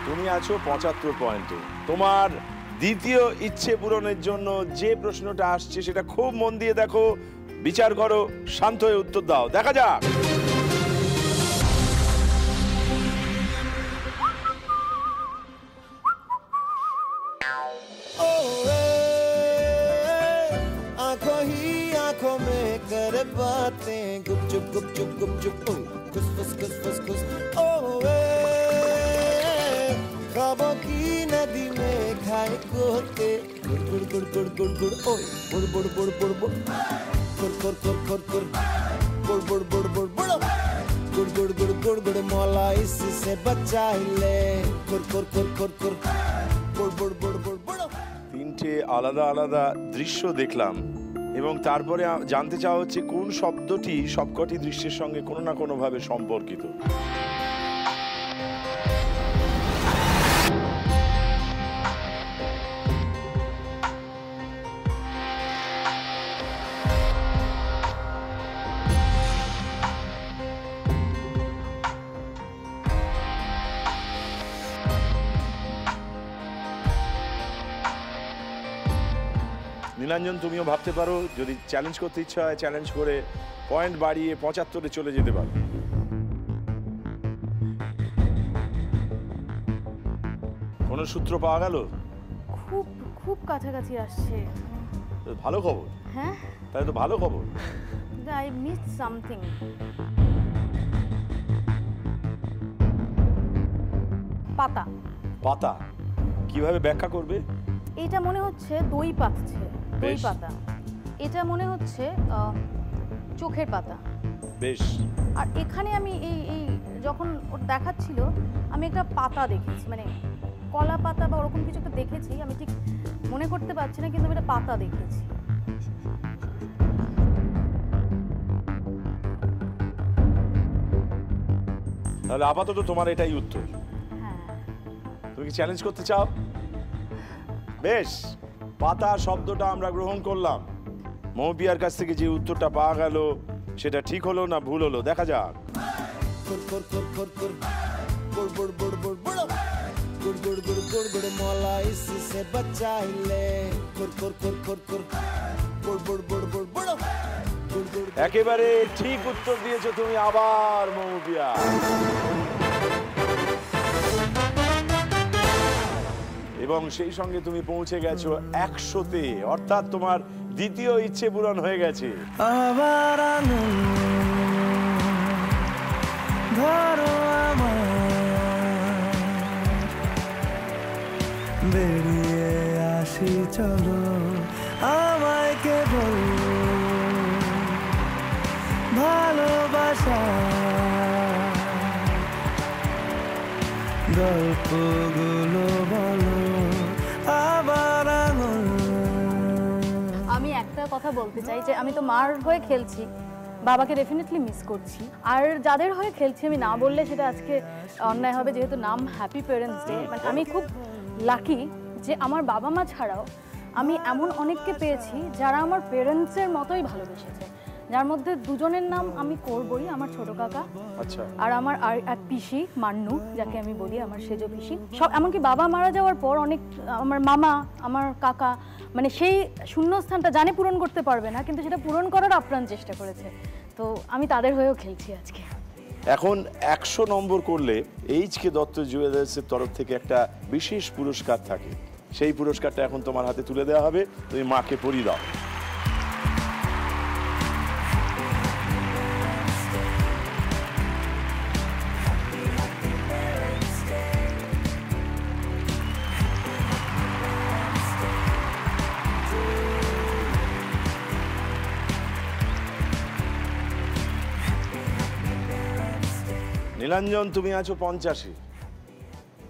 Speaker 1: তুমি আছো 75 পয়েন্টে। তোমার দ্বিতীয় ইচ্ছে পূরণের জন্য যে প্রশ্নটা আসছে সেটা খুব মন দিয়ে দেখো, বিচার করো, শান্ত হয়ে উত্তর দাও। দেখা যাক।
Speaker 12: आंखों ही आंखों में कर बातें गुपचुप गुपचुप गुपचुप खुस खुस खुस खुस खुस ओए, ख्वाबों की नदी में खाए गोते गुड़ गुड़ गुड़ गुड़ गुड़ गुड़ ओए बुड़ बुड़ बुड़ बुड़ बुड़ खुर खुर खुर खुर खुर बुड़ बुड़ बुड़ बुड़ बुड़ गुड़ गुड़ गुड़ गुड़ गुड़ मौला इससे बचा ले खुर खुर खुर खुर खुर बुड़ बुड़ बुड़ बुड़ बुड़।
Speaker 1: তিনটে আলাদা আলাদা দৃশ্য দেখলাম এবং তারপরে জানতে চাওয়া হচ্ছে কোন শব্দটি সবকটি দৃশ্যের সঙ্গে কোনো না কোনো ভাবে সম্পর্কিত। নীলাঞ্জন, তুমিও ভাবতে পারো, যদি চ্যালেঞ্জ করতে ইচ্ছা হয় চ্যালেঞ্জ করে পয়েন্ট বাড়িয়ে 75-এ চলে যেতে পারো। কোনো সূত্র পাওয়া গেল?
Speaker 2: খুব খুব কাছাকাছি আসছে।
Speaker 1: ভালো খবর।
Speaker 2: হ্যাঁ,
Speaker 1: তাহলে তো ভালো খবর।
Speaker 2: I miss something. পাতা।
Speaker 1: পাতা কিভাবে ব্যাখ্যা করবে?
Speaker 2: এটা মনে হচ্ছে দই পাচ্ছে, দই পাতা। এটা মনে হচ্ছে চোখের পাতা।
Speaker 1: বেশ।
Speaker 2: আর এখানে আমি এই যখন ওটা দেখাচ্ছিল আমি একটা পাতা দেখেছি, মানে কলা পাতা বা ওরকম কিছু একটা দেখেছি, আমি ঠিক মনে করতে পারছি না, কিন্তু আমি একটা পাতা দেখেছি।
Speaker 1: তাহলে আপাতত তোমার এটাই উত্তর।
Speaker 2: হ্যাঁ।
Speaker 1: তুমি কি চ্যালেঞ্জ করতে চাও? বেশ, পাতা শব্দটা আমরা গ্রহণ করলাম। মৌপিয়ার কাছ থেকে যে উত্তরটা পাওয়া গেল সেটা ঠিক হলো না ভুল হলো, দেখা যাক। একেবারে ঠিক উত্তর দিয়েছো তুমি আবার মৌপিয়া। এবং সেই সঙ্গে তুমি পৌঁছে গেছো 100-তে, অর্থাৎ তোমার দ্বিতীয় ইচ্ছে পূরণ হয়ে গেছে।
Speaker 12: আবার ধরো বেরিয়ে আসি চলো, আমায় কেবল ভাষা গল্পগুলো বলো আবার আঙুল।
Speaker 2: আমি একটা কথা বলতে চাই যে আমি তো মার হয়ে খেলছি, বাবাকে ডেফিনেটলি মিস করছি। আর যাদের হয়ে খেলছি আমি না বললে সেটা আজকে অন্যায় হবে, যেহেতু নাম হ্যাপি পেরেন্টস ডে। মানে আমি খুব লাকি যে আমার বাবা মা ছাড়াও আমি এমন অনেককে পেয়েছি যারা আমার পেরেন্টসের মতোই ভালোবেসেছে, যার মধ্যে দুজনের নাম আমি করবই, আমার ছোট কাকা
Speaker 1: আচ্ছা
Speaker 2: আর আমার আর এক পিসি মান্নু, যাকে আমি বলি আমার সেজ পিসি। সব এমনকি বাবা মারা যাওয়ার পর অনেক আমার মামা, আমার কাকা, মানে সেই শূন্যস্থানটা জানে পূরণ করতে পারবে না, কিন্তু সেটা পূরণ করার আপ্রাণ চেষ্টা করেছে। তো আমি তাদের হয়েও খেলছি আজকে।
Speaker 1: এখন 100 নম্বর করলে এইচকে দত্ত জুয়েলার্সের তরফ থেকে একটা বিশেষ পুরস্কার থাকে, সেই পুরস্কারটা এখন তোমার হাতে তুলে দেওয়া হবে, তুমি মাকে পরিয়ে দাও। নীলাঞ্জন, তুমি আছো 85,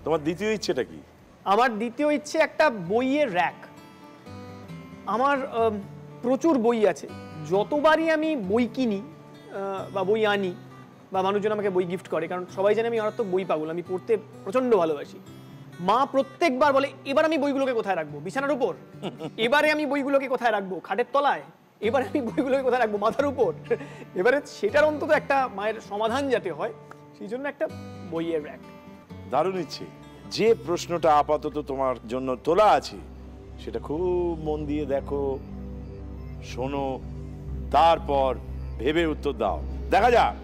Speaker 1: তোমার দ্বিতীয় ইচ্ছেটা কি?
Speaker 3: আমার দ্বিতীয় ইচ্ছে একটা বইয়ের র্যাক। আমার প্রচুর বই আছে, যতবারই আমি বই কিনি বা বই আনি বা মানুষজন আমাকে বই গিফট করে, কারণ সবাই জানে আমি মারাত্মক বই পাগল, আমি পড়তে প্রচণ্ড ভালোবাসি। মা প্রত্যেকবার বলে এবার আমি বইগুলোকে কোথায় রাখবো, বিছানার উপর, এবারে আমি বইগুলোকে কোথায় রাখবো, খাটের তলায়, এবারে আমি বইগুলোকে কোথায় রাখবো, মাথার উপর। এবারে সেটার অন্তত একটা মায়ের সমাধান যাতে হয়, সেই জন্য একটা বইয়ের র্যাক।
Speaker 1: দারুণ ইচ্ছে। যে প্রশ্নটা আপাতত তোমার জন্য তোলা আছে সেটা খুব মন দিয়ে দেখো, শোনো, তারপর ভেবে উত্তর দাও। দেখা যাক।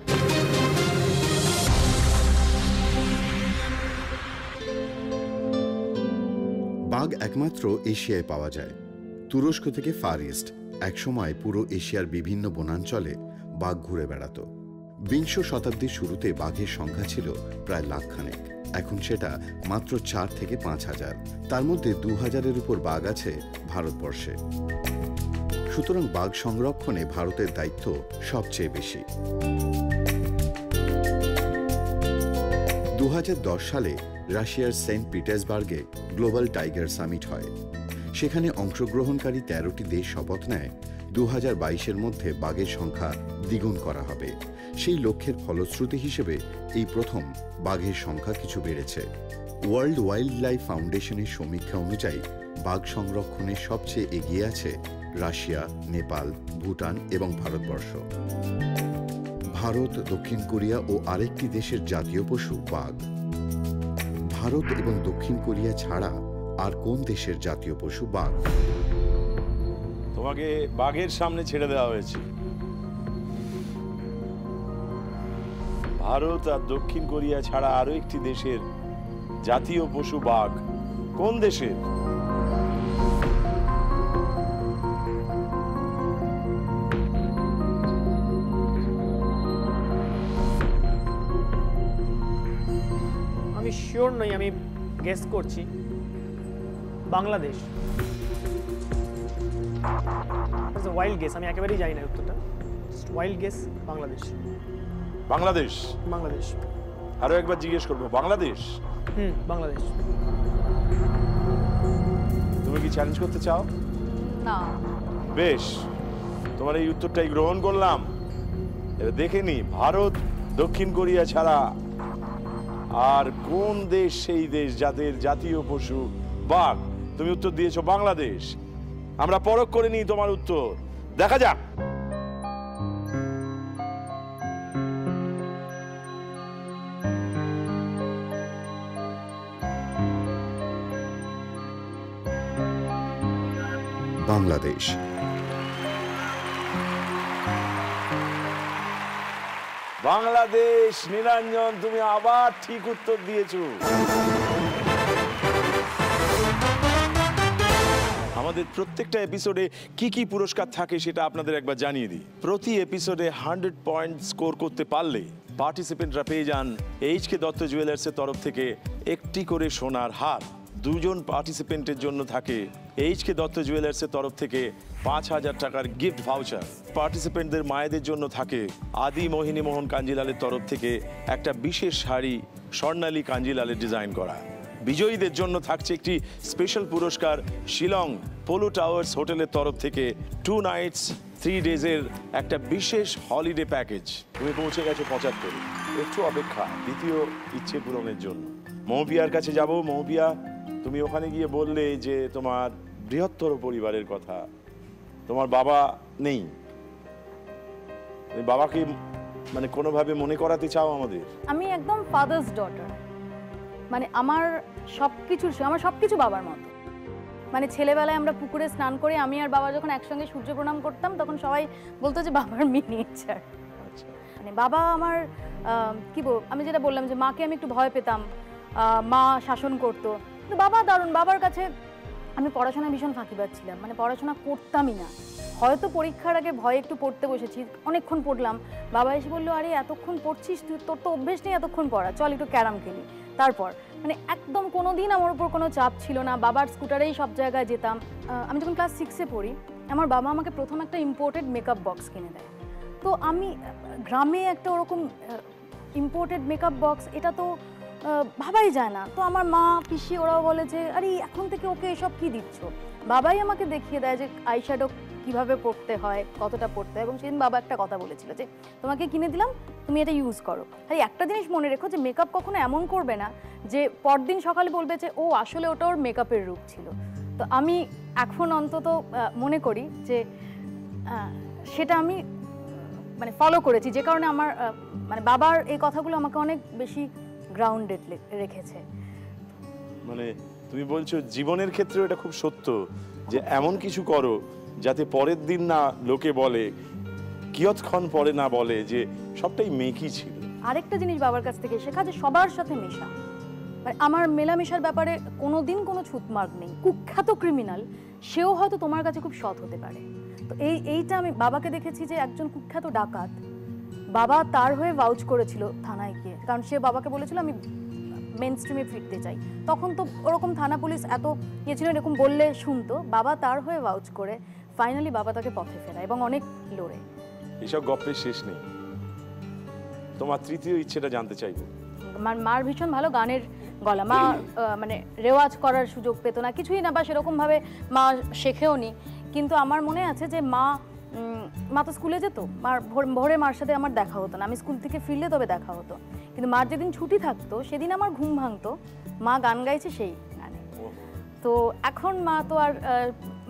Speaker 7: বাঘ একমাত্র এশিয়ায় পাওয়া যায়, তুরস্ক থেকে ফার ইস্ট। একসময় পুরো এশিয়ার বিভিন্ন বনাঞ্চলে বাঘ ঘুরে বেড়াতো। বিংশ শতাব্দীর শুরুতে বাঘের সংখ্যা ছিল প্রায় লাখখানেক, এখন সেটা মাত্র 4 থেকে 5,000। তার মধ্যে 2000-এর উপর বাঘ আছে ভারতবর্ষে। সুতরাং বাঘ সংরক্ষণে ভারতের দায়িত্ব সবচেয়ে বেশি। 2010 সালে রাশিয়ার সেন্ট পিটার্সবার্গে গ্লোবাল টাইগার সামিট হয়। সেখানে অংশগ্রহণকারী 13টি দেশ শপথ নেয় 2022-এর মধ্যে বাঘের সংখ্যা দ্বিগুণ করা হবে। সেই লক্ষ্যের ফলশ্রুতি হিসেবে এই প্রথম বাঘের সংখ্যা কিছু বেড়েছে। ওয়ার্ল্ড ওয়াইল্ড লাইফ ফাউন্ডেশনের সমীক্ষা অনুযায়ী বাঘ সংরক্ষণে সবচেয়ে এগিয়ে আছে রাশিয়া, নেপাল, ভুটান এবং ভারতবর্ষ। ভারত, দক্ষিণ কোরিয়া ও আরেকটি দেশের জাতীয় পশু বাঘ। ভারত এবং দক্ষিণ কোরিয়া ছাড়া আর কোন দেশের জাতীয় পশু বাঘ?
Speaker 1: তোমাকে বাঘের সামনে ছেড়ে দেওয়া হয়েছে। ভারত আর দক্ষিণ কোরিয়া ছাড়া আরো একটি দেশের জাতীয় পশু বাঘ। কোন দেশের?
Speaker 3: আমি শিওর নই, আমি গেস করছি বাংলাদেশ। ওয়াইল্ড গেস, আমি একেবারেই জানি না উত্তরটা। Wild guess Bangladesh.
Speaker 1: বাংলাদেশ?
Speaker 3: বাংলাদেশ।
Speaker 1: আরো একবার জিজ্ঞেস করবো, বাংলাদেশ?
Speaker 3: বাংলাদেশ।
Speaker 1: তুমি কি চ্যালেঞ্জ করতে চাও?
Speaker 2: না।
Speaker 1: বেশ, তোমার এই উত্তরটাই গ্রহণ করলাম। এবার দেখে নি ভারত, দক্ষিণ কোরিয়া ছাড়া আর কোন দেশ সেই দেশ যাদের জাতীয় পশু বাঘ। তুমি উত্তর দিয়েছো বাংলাদেশ। আমরা পরখ করে নিই তোমার উত্তর, দেখা যাক।
Speaker 7: বাংলাদেশ।
Speaker 1: বাংলাদেশ। নীলাঞ্জন, তুমি আবার ঠিক উত্তর দিয়েছো। আমাদের প্রত্যেকটা এপিসোডে কি কি পুরস্কার থাকে সেটা আপনাদের একবার জানিয়ে দিই। প্রতি এপিসোডে 100 পয়েন্ট স্কোর করতে পারলে পার্টিসিপেন্টরা পেয়ে যান এইচকে দত্ত জুয়েলার্সের তরফ থেকে একটি করে সোনার হার। 2জন পার্টিসিপেন্টের জন্য থাকে এইচকে দত্ত জুয়েলার্সের তরফ থেকে 5,000 টাকার গিফট ভাউচার। পার্টিসিপেন্টদের মায়েদের জন্য থাকে আদি মোহিনী মোহন কাঞ্জিলালের তরফ থেকে একটা বিশেষ শাড়ি স্বর্ণালী কাঞ্জিলালের ডিজাইন করা। বিজয়ীদের জন্য থাকছে একটি স্পেশাল পুরস্কার শিলং পোলো টাওয়ার্স হোটেলের তরফ থেকে 2 নাইটস 3 ডেজের একটা বিশেষ হলিডে প্যাকেজ। তুমি পৌঁছে গেছো 75, একটু অপেক্ষা দ্বিতীয় ইচ্ছে পূরণের জন্য। মৌপিয়ার কাছে যাব। মৌপিয়া, তুমি ওখানে গিয়ে বললে যে তোমার বৃহত্তর পরিবারের কথা, তোমার বাবা নেই, তুমি বাবাকে মানে কোনোভাবে মনে করাতে চাও আমাদের?
Speaker 2: আমি একদম ফাদার্স ডটার, মানে আমার সবকিছু বাবার মতো। মানে ছেলেবেলায় আমরা পুকুরে স্নান করে আমি আর বাবা যখন একসঙ্গে সূর্য প্রণাম করতাম তখন সবাই বলতো যে বাবার মিনিয়েচার। মানে বাবা আমার আমি যেটা বললাম যে মাকে আমি একটু ভয় পেতাম, মা শাসন করতো, কিন্তু বাবা দারুণ। বাবার কাছে আমি পড়াশোনায় ভীষণ ফাঁকিবাজ ছিলাম, মানে পড়াশোনা করতামই না। হয়তো পরীক্ষার আগে ভয়ে একটু পড়তে বসেছি, অনেকক্ষণ পড়লাম, বাবা এসে বললো আরে এতক্ষণ পড়ছিস তুই, তোর তো অভ্যেস নেই এতক্ষণ পড়া, চল একটু ক্যারাম খেলি। তারপর মানে একদম কোনো দিন আমার উপর কোনো চাপ ছিল না, বাবার স্কুটারেই সব জায়গায় যেতাম। আমি যখন ক্লাস 6-এ পড়ি আমার বাবা আমাকে প্রথম একটা ইম্পোর্টেড মেকআপ বক্স কিনে দেয়। তো আমি গ্রামে একটা ওরকম ইম্পোর্টেড মেকআপ বক্স, এটা তো ভাবাই যায় না। তো আমার মা পিসি ওরাও বলে যে আরে এখন থেকে ওকে এসব কি দিচ্ছ। বাবাই আমাকে দেখিয়ে দেয় যে আইশ্যাডো কিভাবে পড়তে হয়, কতটা পড়তে হয়। এবং সেদিন বাবা একটা কথা বলেছিল যে তোমাকে কিনে দিলাম, তুমি এটা ইউজ করো। আর একটা জিনিস মনে রেখো যে মেকআপ কখনো এমন করবে না যে পরদিন সকালে বলবে যে ও আসলে ওটা ওর মেকআপের রূপ ছিল। তো আমি এখন অন্তত মনে করি যে সেটা আমি মানে ফলো করেছি, যে কারণে আমার মানে বাবার এই কথাগুলো আমাকে অনেক বেশি গ্রাউন্ডেড রেখেছে।
Speaker 1: মানে তুমি বলছো জীবনের ক্ষেত্রে এটা খুব সত্য যে এমন কিছু করো যাতে পরের দিন না লোকে বলে, কিয়ৎক্ষণ পরে না বলে যে সবটাই মেকি ছিল।
Speaker 2: আরেকটা জিনিস বাবার কাছ থেকে শেখা যে সবার সাথে মেশা, মানে আমার মেলামেশার ব্যাপারে কোনোদিন কোনো ছুতমার্গ নেই। কুখ্যাত ক্রিমিনাল সেও হয়তো তোমার কাছে খুব সৎ হতে পারে। তো এইটা আমি বাবাকে দেখেছি যে একজন কুখ্যাত ডাকাত, বাবা তার হয়ে ভাউচ করেছিল থানায় গিয়ে, কারণ সে বাবাকে বলেছিল আমি মেন স্ট্রিমে ফিরতে চাই। তখন তো ওরকম থানা পুলিশ এত ইয়ে ছিল, এরকম বললে শুনতো। বাবা তার হয়ে ভাউচ করে ফাইনালি বাবা তাকে পথে ফেরায় এবং অনেক লড়ে।
Speaker 1: এসব গল্পের শেষ নেই। তোমার তৃতীয় ইচ্ছেটা জানতে চাইবো।
Speaker 2: মার ভীষণ ভালো গানের গলা, মা মানে রেওয়াজ করার সুযোগ পেত না, কিছুই না, বা সেরকম ভাবে মা শেখেও নি। কিন্তু আমার মনে আছে যে মা তো স্কুলে যেত, মার ভোরে মার সাথে আমার দেখা হতো না, আমি স্কুল থেকে ফিরলে তবে দেখা হতো। কিন্তু মার যেদিন ছুটি থাকতো সেদিন আমার ঘুম ভাঙতো, মা গান গাইছে সেই গানে। তো এখন মা তো আর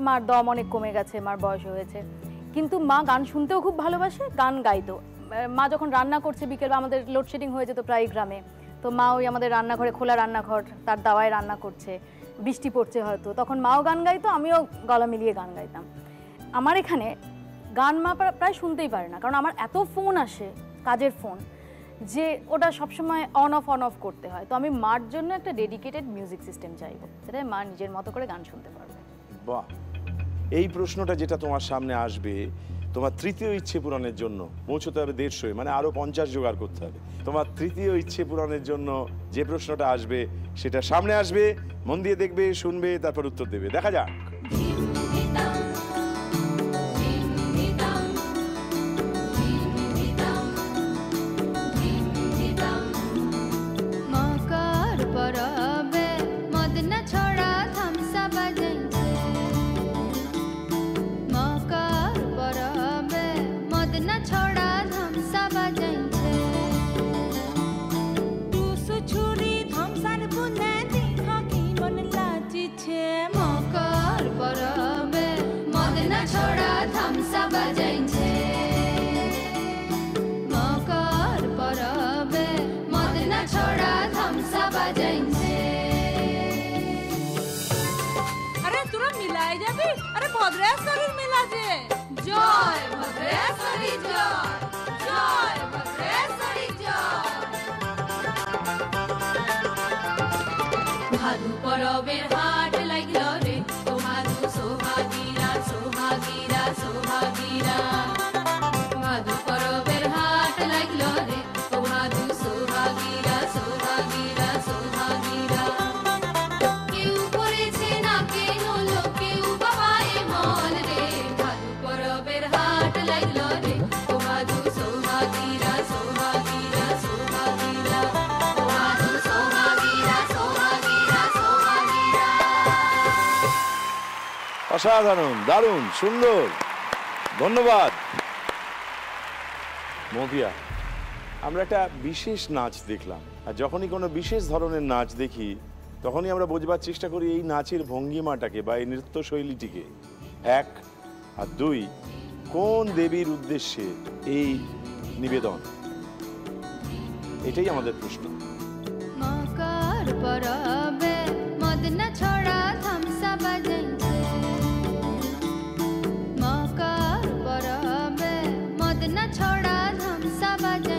Speaker 2: মার দম অনেক কমে গেছে, মার বয়স হয়েছে, কিন্তু মা গান শুনতেও খুব ভালোবাসে, গান গাইতো। মা যখন রান্না করছে বিকেল, আমাদের লোডশেডিং হয়ে যেত প্রায় গ্রামে, তো মা ওই আমাদের রান্নাঘরে, খোলা রান্নাঘর, তার দাওয়ায় রান্না করছে, বৃষ্টি পড়ছে হয়তো, তখন মাও গান গাইতো, আমিও গলা মিলিয়ে গান গাইতাম। আমার এখানে গান মা প্রায় শুনতেই পারে না, কারণ আমার এত ফোন আসে, কাজের ফোন, যে ওটা সবসময় অন অফ করতে হয়। তো আমি মার জন্য একটা ডেডিকেটেড মিউজিক সিস্টেম চাইবো, যেটা মা নিজের মতো করে গান শুনতে পারবে।
Speaker 1: বাহ, এই প্রশ্নটা যেটা তোমার সামনে আসবে, তোমার তৃতীয় ইচ্ছে পূরণের জন্য পৌঁছতে হবে 150, মানে আরো 50 জোগাড় করতে হবে। তোমার তৃতীয় ইচ্ছে পূরণের জন্য যে প্রশ্নটা আসবে সেটা সামনে আসবে, মন দিয়ে দেখবে, শুনবে, তারপর উত্তর দেবে। দেখা যাক।
Speaker 11: ভদ্রেশ্বরীর মেলা যে, জয় ভদ্রেশ্বরী জয়, জয় ভদ্রেশ্বরী জয়। ভাদু পরবের হাট লাগল রে, ও ভাদু সোহাগীরা সোহাগীরা সোহাগীরা। ভাদু পরবের হাট লাগল রে, ও ভাদু সোহাগীরা সোহাগীরা সোহাগীরা। কেউ করেছে না কেন, কেউ
Speaker 1: অসাধারণ, দারুণ, সুন্দর, ধন্যবাদ। মৌপিয়া, আমরা একটা বিশেষ নাচ দেখলাম, আর যখনই কোনো বিশেষ ধরনের নাচ দেখি তখনই আমরা বোঝবার চেষ্টা করি এই নাচের ভঙ্গিমাটাকে বা এই নৃত্যশৈলীটিকে। এক, আর দুই, কোন দেবীর উদ্দেশ্যে এই নিবেদন, এটাই আমাদের প্রশ্ন।
Speaker 11: মকর পরবে মদনা ছড়া থামসা বাজছে, মকর পরবে মদনা ছড়া থামসা বাজছে,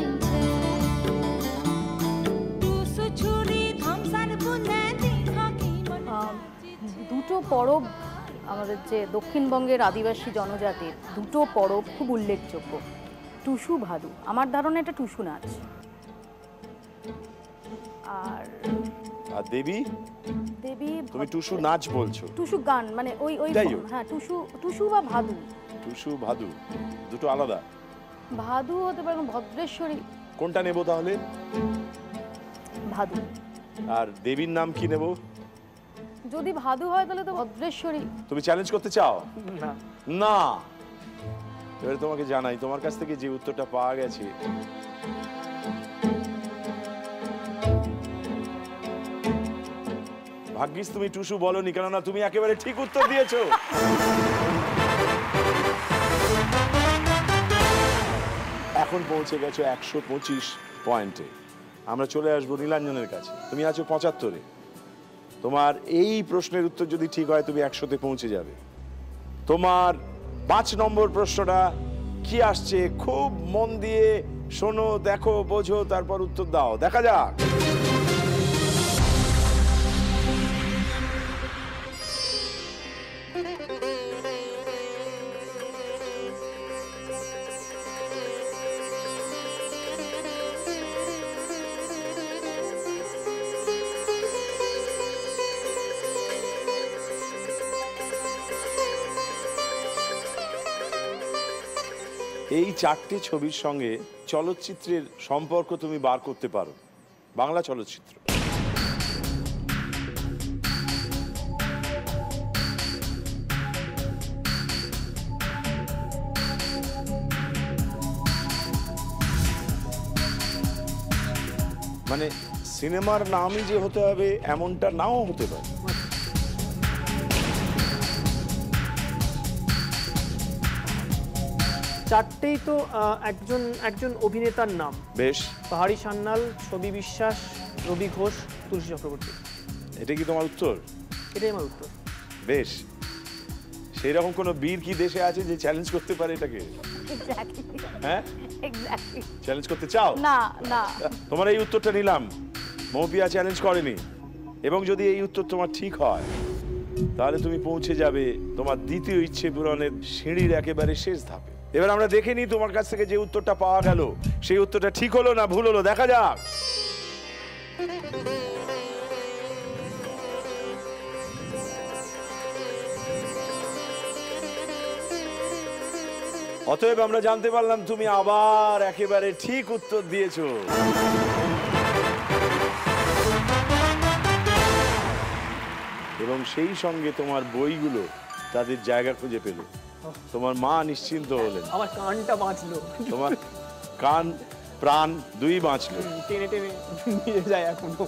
Speaker 11: টুসু ছুরি থামসার বুনে দেখা কি
Speaker 2: দুটো পরব আমাদের যে দক্ষিণবঙ্গের আদিবাসী জনজাতির দুটো পরব খুব উল্লেখযোগ্য, টুসু ভাদু। আমার ধারণা এটা টুসু নাচ।
Speaker 1: আর দেবী,
Speaker 2: দেবী
Speaker 1: তুমি টুসু নাচ বলছো?
Speaker 2: টুসু গান, মানে ওই ওই হ্যাঁ, টুসু, টুসু বা ভাদু।
Speaker 1: টুসু ভাদু দুটো আলাদা।
Speaker 2: ভাদু হতে পারে ভদ্রেশ্বরী।
Speaker 1: কোনটা নেব তাহলে?
Speaker 2: ভাদু।
Speaker 1: আর দেবীর নাম কি নেব?
Speaker 2: যদি ভাদু হয় তাহলে তো ভদ্রেশ্বরী।
Speaker 1: তুমি চ্যালেঞ্জ করতে চাও?
Speaker 3: না
Speaker 1: না। এবারে তোমাকে জানাই, তোমার কাছ থেকে যে উত্তরটা পাওয়া গেছে ভাগ্যিস তুমি টুসু বলনি, কেননা তুমি একেবারে ঠিক উত্তর দিয়েছো। এখন পৌঁছে গেছো 125 পয়েন্টে। আমরা চলে আসবো নীলাঞ্জনের কাছে। তুমি আছো 75-এ। তোমার এই প্রশ্নের উত্তর যদি ঠিক হয় তুমি 100-তে পৌঁছে যাবে। তোমার 5 নম্বর প্রশ্নটা কি আসছে খুব মন দিয়ে শোনো, দেখো, বোঝো, তারপর উত্তর দাও। দেখা যাক। এই 4টে ছবির সঙ্গে চলচ্চিত্রের সম্পর্ক তুমি বার করতে পারো। বাংলা চলচ্চিত্র। মানে সিনেমার নামই যে হতে হবে এমনটা নাও হতে পারে।
Speaker 3: চারটেই তো একজন একজন অভিনেতার নাম।
Speaker 1: বেশ।
Speaker 3: পাহাড়ি সান্যাল, ছবি বিশ্বাস, রবি ঘোষ, তুলসী চক্রবর্তী।
Speaker 1: এটা কি তোমার উত্তর?
Speaker 3: এটাই আমার উত্তর।
Speaker 1: বেশ। সেই রকম কোনো বীর কি দেশে আছে যে চ্যালেঞ্জ করতে পারে এটাকে? হ্যাঁ, চ্যালেঞ্জ করতে চাও?
Speaker 2: না না।
Speaker 1: তোমার এই উত্তরটা নিলাম। মৌপিয়া চ্যালেঞ্জ করেনি, এবং যদি এই উত্তর তোমার ঠিক হয় তাহলে তুমি পৌঁছে যাবে তোমার দ্বিতীয় ইচ্ছে পূরণের সিঁড়ির একেবারে শেষ ধাপে। এবার আমরা দেখে নিই তোমার কাছ থেকে যে উত্তরটা পাওয়া গেল সেই উত্তরটা ঠিক হলো না ভুল হলো। দেখা যাক। অতএব আমরা জানতে পারলাম তুমি আবার একেবারে ঠিক উত্তর দিয়েছো। এবং সেই সঙ্গে তোমার বইগুলো তাদের জায়গা খুঁজে পেল। তোমার মা নিশ্চিন্ত হলেন।
Speaker 3: আমার কানটা বাঁচলো।
Speaker 1: তোমার কান প্রাণ দুই বাঁচলো।
Speaker 3: টেনে টেনে নিয়ে যায় এখনো।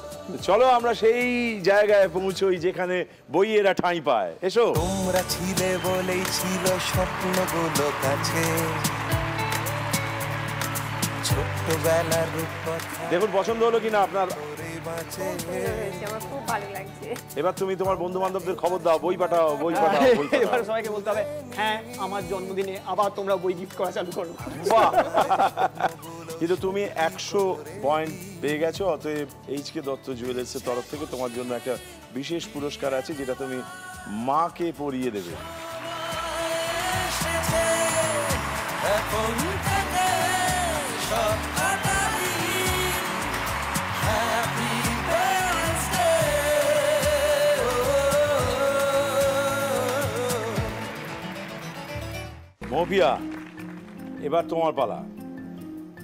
Speaker 1: চলো আমরা সেই জায়গায় পৌঁছই যেখানে বইয়েরা ঠাঁই পায়। এসো।
Speaker 12: তোমরা ছিলে বলেই ছিল স্বপ্নগুলো কাছে, ছোট্টবেলার রূপকথা।
Speaker 1: দেখুন পছন্দ হলো কিনা আপনার?
Speaker 2: আমার খুব ভালো লাগছে।
Speaker 1: এবার তুমি তোমার বন্ধু বান্ধবদের খবর দাও, বই পাঠাও, বই পাঠাও, বই পাঠাও।
Speaker 3: এবার সবাইকে বলতে হবে, হ্যাঁ আমার জন্মদিনে আবার তোমরা বই গিফট করা চালু করো।
Speaker 1: বাহ! কিন্তু তুমি 100 পয়েন্ট পেয়ে গেছো। অতএব এইচকে দত্ত জুয়েলার্সের তরফ থেকে তোমার জন্য একটা বিশেষ পুরস্কার আছে, যেটা তুমি মাকে পরিয়ে দেবে। মৌপিয়া, এবার তোমার পালা।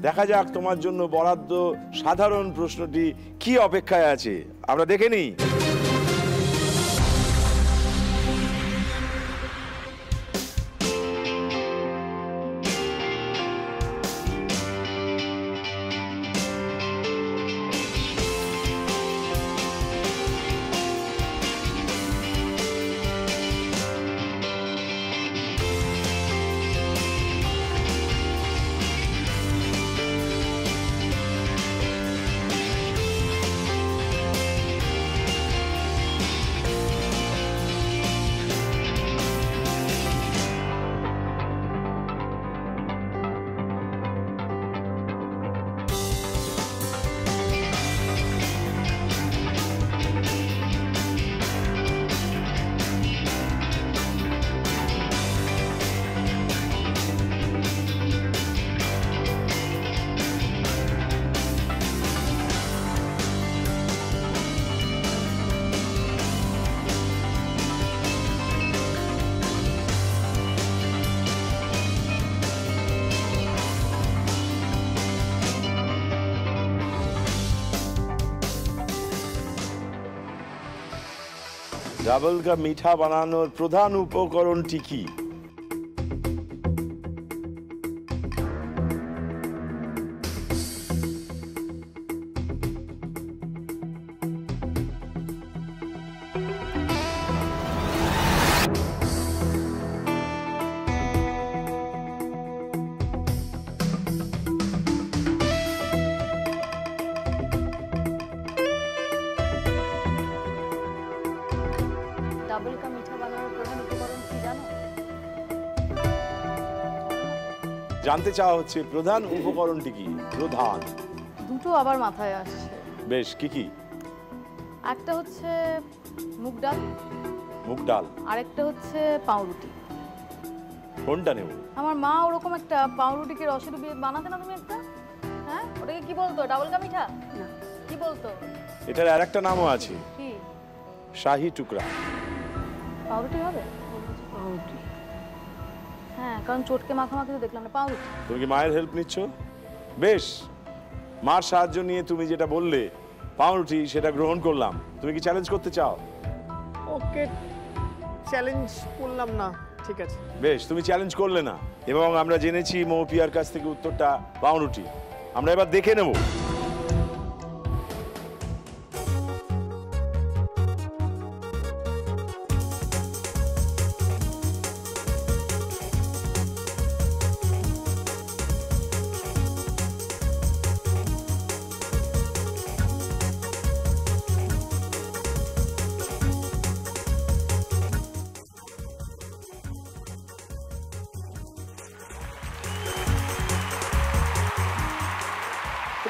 Speaker 1: দেখা যাক তোমার জন্য বরাদ্দ সাধারণ প্রশ্নটি কি অপেক্ষায় আছে, আমরা দেখে নিই। ডাবল কা মিঠা বানানোর প্রধান উপকরণটি কি?
Speaker 2: ডাবল কা মিঠা বানানোর প্রধান উপকরণ কি জানো?
Speaker 1: জানতে চাওয়া হচ্ছে প্রধান উপকরণটি কি? প্রধান
Speaker 2: দুটো আবার মাথায় আসছে।
Speaker 1: বেশ, কি কি?
Speaker 2: একটা হচ্ছে মুগ ডাল,
Speaker 1: মুগ ডাল,
Speaker 2: আরেকটা হচ্ছে পাউরুটি।
Speaker 1: কোনটা নেব?
Speaker 2: আমার মা ওরকম একটা পাউরুটিকে রসে ডুবিয়ে বানাতে না তুমি একটা, হ্যাঁ ওটাকে কি বলতো? ডাবল কা মিঠা না, কি বলতো?
Speaker 1: এটার আরেকটা নামও আছে,
Speaker 2: কি?
Speaker 1: শাহী টুকরা।
Speaker 2: পাউরুটি হবে? পাউরুটি, হ্যাঁ, কারণ চটকে মাখামাখি তো দেখলাম না। পাউরুটি।
Speaker 1: তুমি কি মায়ের হেল্প নিচ্ছ? বেশ, মার সাহায্য নিয়ে তুমি যেটা বললে পাউরুটি, সেটা গ্রহণ করলাম। তুমি কি চ্যালেঞ্জ করতে চাও?
Speaker 3: ওকে, চ্যালেঞ্জ করলাম না, ঠিক আছে।
Speaker 1: বেশ, তুমি চ্যালেঞ্জ করলে না, এবং আমরা জেনেছি মৌপিয়ার কাছ থেকে উত্তরটা পাউরুটি। আমরা এবার দেখে নেব।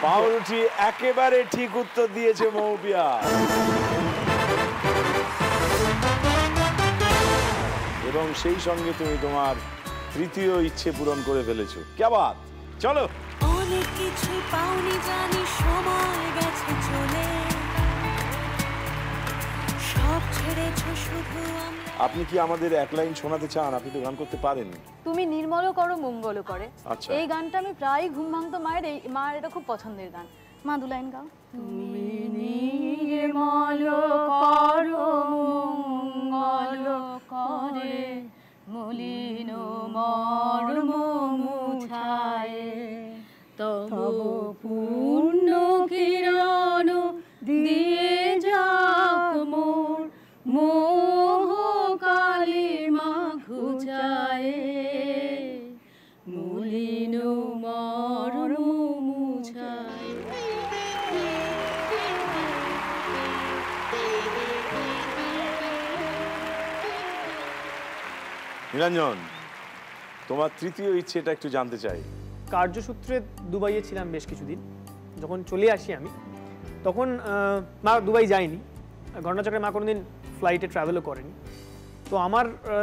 Speaker 1: পাউরুটি একেবারে ঠিক উত্তর দিয়েছে মৌপিয়া, এবং সেই সঙ্গে তুমি তোমার তৃতীয় ইচ্ছে পূরণ করে ফেলেছো। কে বাত! চলো।
Speaker 11: অনেক কিছু পাওনি জানি, সময় গেছে চলে, সব ছেড়েছো শুধু আমরা।
Speaker 1: আপনি কি আমাদের এক লাইন শোনাতে চান? আপনি তো গান করতে পারেন।
Speaker 2: তুমি নির্মল করো মঙ্গল করে।
Speaker 1: আচ্ছা।
Speaker 2: এই গানটা আমি প্রায় ঘুম ভাঙতো মায়ের, মায়ের এটা খুব পছন্দের গান। মা দু লাইন গাও। তুমি নির্মল করো মঙ্গল করে, মলিন মর্ম মুছায়, তব পূর্ণ কিরণ দিয়ে যাক মোর মোহ কালিমা ঘুচায়, মলিন মর্ম মুছায়।
Speaker 1: নিরঞ্জন, তোমার তৃতীয় ইচ্ছেটা একটু জানতে চাই।
Speaker 3: কার্যসূত্রে দুবাইয়ে ছিলাম বেশ কিছুদিন। যখন চলে আসি আমি, তখন মা দুবাই যায়নি, ঘটনাচক্রে মা কোনোদিন ফ্লাইটে ট্রাভেলও করেনি। তো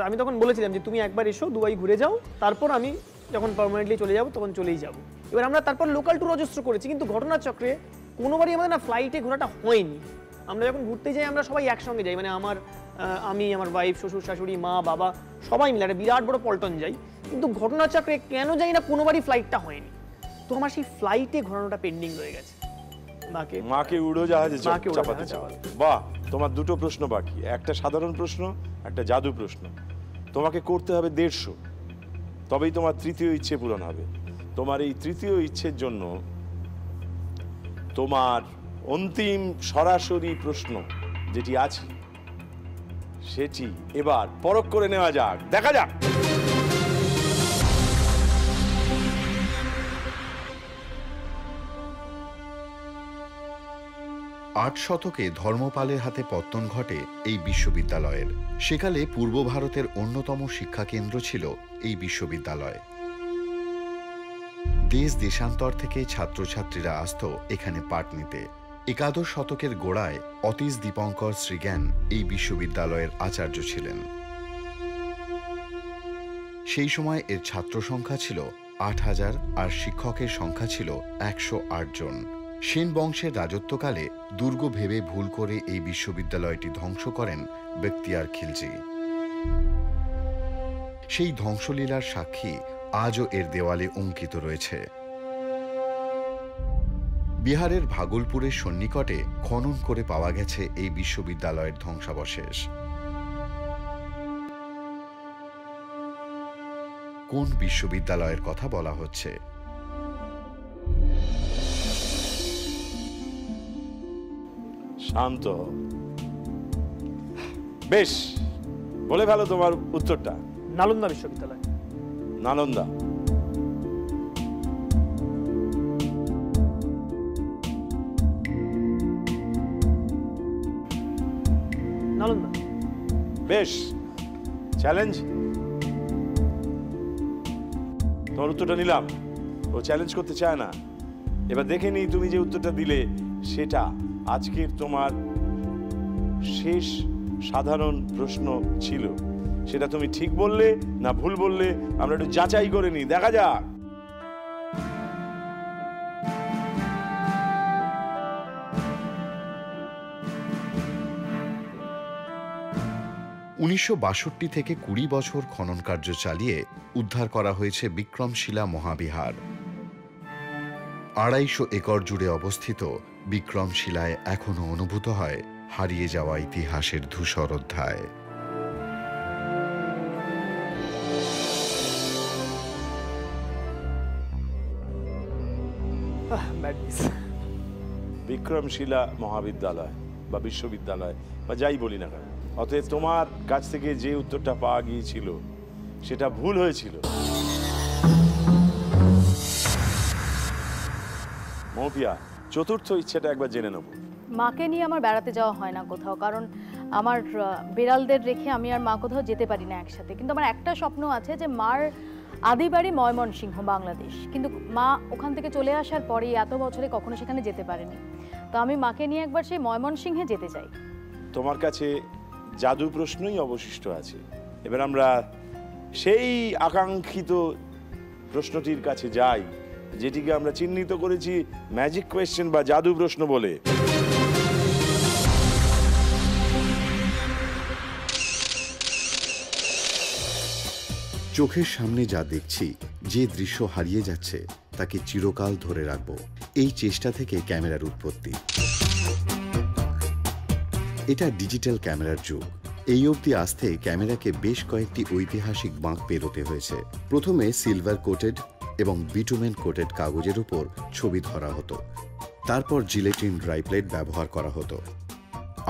Speaker 3: আমি তখন বলেছিলাম যে তুমি একবার এসো, দুবাই ঘুরে যাও, তারপর আমি যখন পার্মানেন্টলি চলে যাব তখন চলেই যাব। এবার আমরা তারপর লোকাল ট্যুর অজস্র করেছি, কিন্তু ঘটনাচক্রে কোনোবারই আমাদের না ফ্লাইটে ঘোরাটা হয়নি। আমরা যখন ঘুরতে যাই আমরা সবাই একসঙ্গে যাই, মানে আমি, আমার ওয়াইফ, শ্বশুর শাশুড়ি, মা, বাবা সবাই মিলে একটা বিরাট বড় পল্টন যাই, কিন্তু ঘটনাচক্রে কেন যাই না কোনোবারই ফ্লাইটটা হয়নি। তো আমার সেই ফ্লাইটে ঘোরানোটা পেন্ডিং রয়ে গেছে।
Speaker 1: মাকে উড়োজাহাজে চাপাতে চাও। বাহ, তোমার দুটো প্রশ্ন বাকি, একটা সাধারণ প্রশ্ন, একটা জাদু প্রশ্ন। তোমাকে করতে হবে 150, তবেই তোমার তৃতীয় ইচ্ছে পূরণ হবে। তোমার এই তৃতীয় ইচ্ছের জন্য তোমার অন্তিম সরাসরি প্রশ্ন যেটি আছে সেটি এবার পরখ করে নেওয়া যাক, দেখা যাক।
Speaker 7: আট শতকে ধর্মপালের হাতে পত্তন ঘটে এই বিশ্ববিদ্যালয়ের। সেকালে পূর্ব ভারতের অন্যতম শিক্ষা কেন্দ্র ছিল এই বিশ্ববিদ্যালয়। দেশ দেশান্তর থেকে ছাত্রছাত্রীরা আসত এখানে পাঠ নিতে। একাদশ শতকের গোড়ায় অতীশ দীপঙ্কর শ্রীজ্ঞান এই বিশ্ববিদ্যালয়ের আচার্য ছিলেন। সেই সময় এর ছাত্র সংখ্যা ছিল ৮,০০০ আর শিক্ষকের সংখ্যা ছিল ১০৮ জন। সেন বংশের রাজত্বকালে দুর্গ ভেবে ভুল করে এই বিশ্ববিদ্যালয়টি ধ্বংস করেন বখতিয়ার খিলজি। সেই ধ্বংসলীলার সাক্ষী আজও এর দেওয়ালে অঙ্কিত রয়েছে। বিহারের ভাগলপুরের সন্নিকটে খনন করে পাওয়া গেছে এই বিশ্ববিদ্যালয়ের ধ্বংসাবশেষ। কোন বিশ্ববিদ্যালয়ের কথা বলা হচ্ছে?
Speaker 1: শান্ত হও। বেশ, বলে ফেলো তোমার উত্তরটা।
Speaker 3: নালন্দা বিশ্ববিদ্যালয়।
Speaker 1: নালন্দা।
Speaker 3: নালন্দা।
Speaker 1: বেশ, চ্যালেঞ্জ। তোমার উত্তরটা নিলাম। ও চ্যালেঞ্জ করতে চায় না। এবার দেখে নিই তুমি যে উত্তরটা দিলে সেটা আজকের তোমার শেষ সাধারণ প্রশ্ন ছিল। সেটা তুমি ঠিক বললে না ভুল বললে আমরা একটু যাচাই করে নিই, দেখা যাক।
Speaker 7: উনিশশো ৬২ থেকে ২০ বছর খনন কার্য চালিয়ে উদ্ধার করা হয়েছে বিক্রমশিলা মহাবিহার। ২৫০ একর জুড়ে অবস্থিত বিক্রমশিলায় এখনো অনুভূত হয় হারিয়ে যাওয়া ইতিহাসের ধূসর অধ্যায়।
Speaker 1: বিক্রমশিলা মহাবিদ্যালয় বা বিশ্ববিদ্যালয় বা যাই বলি না কেন, অতএব তোমার কাছ থেকে যে উত্তরটা পাওয়া গিয়েছিল সেটা ভুল হয়েছিল। মৌপিয়া, চতুর্থ ইচ্ছেটা একবার জেনে নেব।
Speaker 2: মাকে নিয়ে আমার বেড়াতে যাওয়া হয় না কোথাও, কারণ আমার বিড়ালদের রেখে আমি আর মা কোথাও যেতে পারি না একসাথে। কিন্তু আমার একটা স্বপ্ন আছে যে মার আদি বাড়ি ময়মনসিংহ, বাংলাদেশ, কিন্তু মা ওখান থেকে চলে আসার পরে এত বছরে কখনো সেখানে যেতে পারেনি। তো আমি মাকে নিয়ে একবার সেই ময়মনসিংহে যেতে চাই।
Speaker 1: তোমার কাছে জাদু প্রশ্নই অবশিষ্ট আছে। এবার আমরা সেই আকাঙ্ক্ষিত প্রশ্নটির কাছে যাই, যেটিকে আমরা চিহ্নিত করেছি ম্যাজিক কোয়েশ্চেন বা জাদু প্রশ্ন বলে।
Speaker 7: চোখের সামনে যা দেখছি, যে দৃশ্য হারিয়ে যাচ্ছে তাকে চিরকাল ধরে রাখব, এই চেষ্টা থেকে ক্যামেরার উৎপত্তি। এটা ডিজিটাল ক্যামেরার যুগ। এই অবধি আসতে ক্যামেরাকে বেশ কয়েকটি ঐতিহাসিক বাঁক পেরোতে হয়েছে। প্রথমে সিলভার কোটেড এবং বিটুমেন কোটেড কাগজের উপর ছবি ধরা হতো। তারপর জিলেটিন ড্রাইপ্লেট ব্যবহার করা হতো।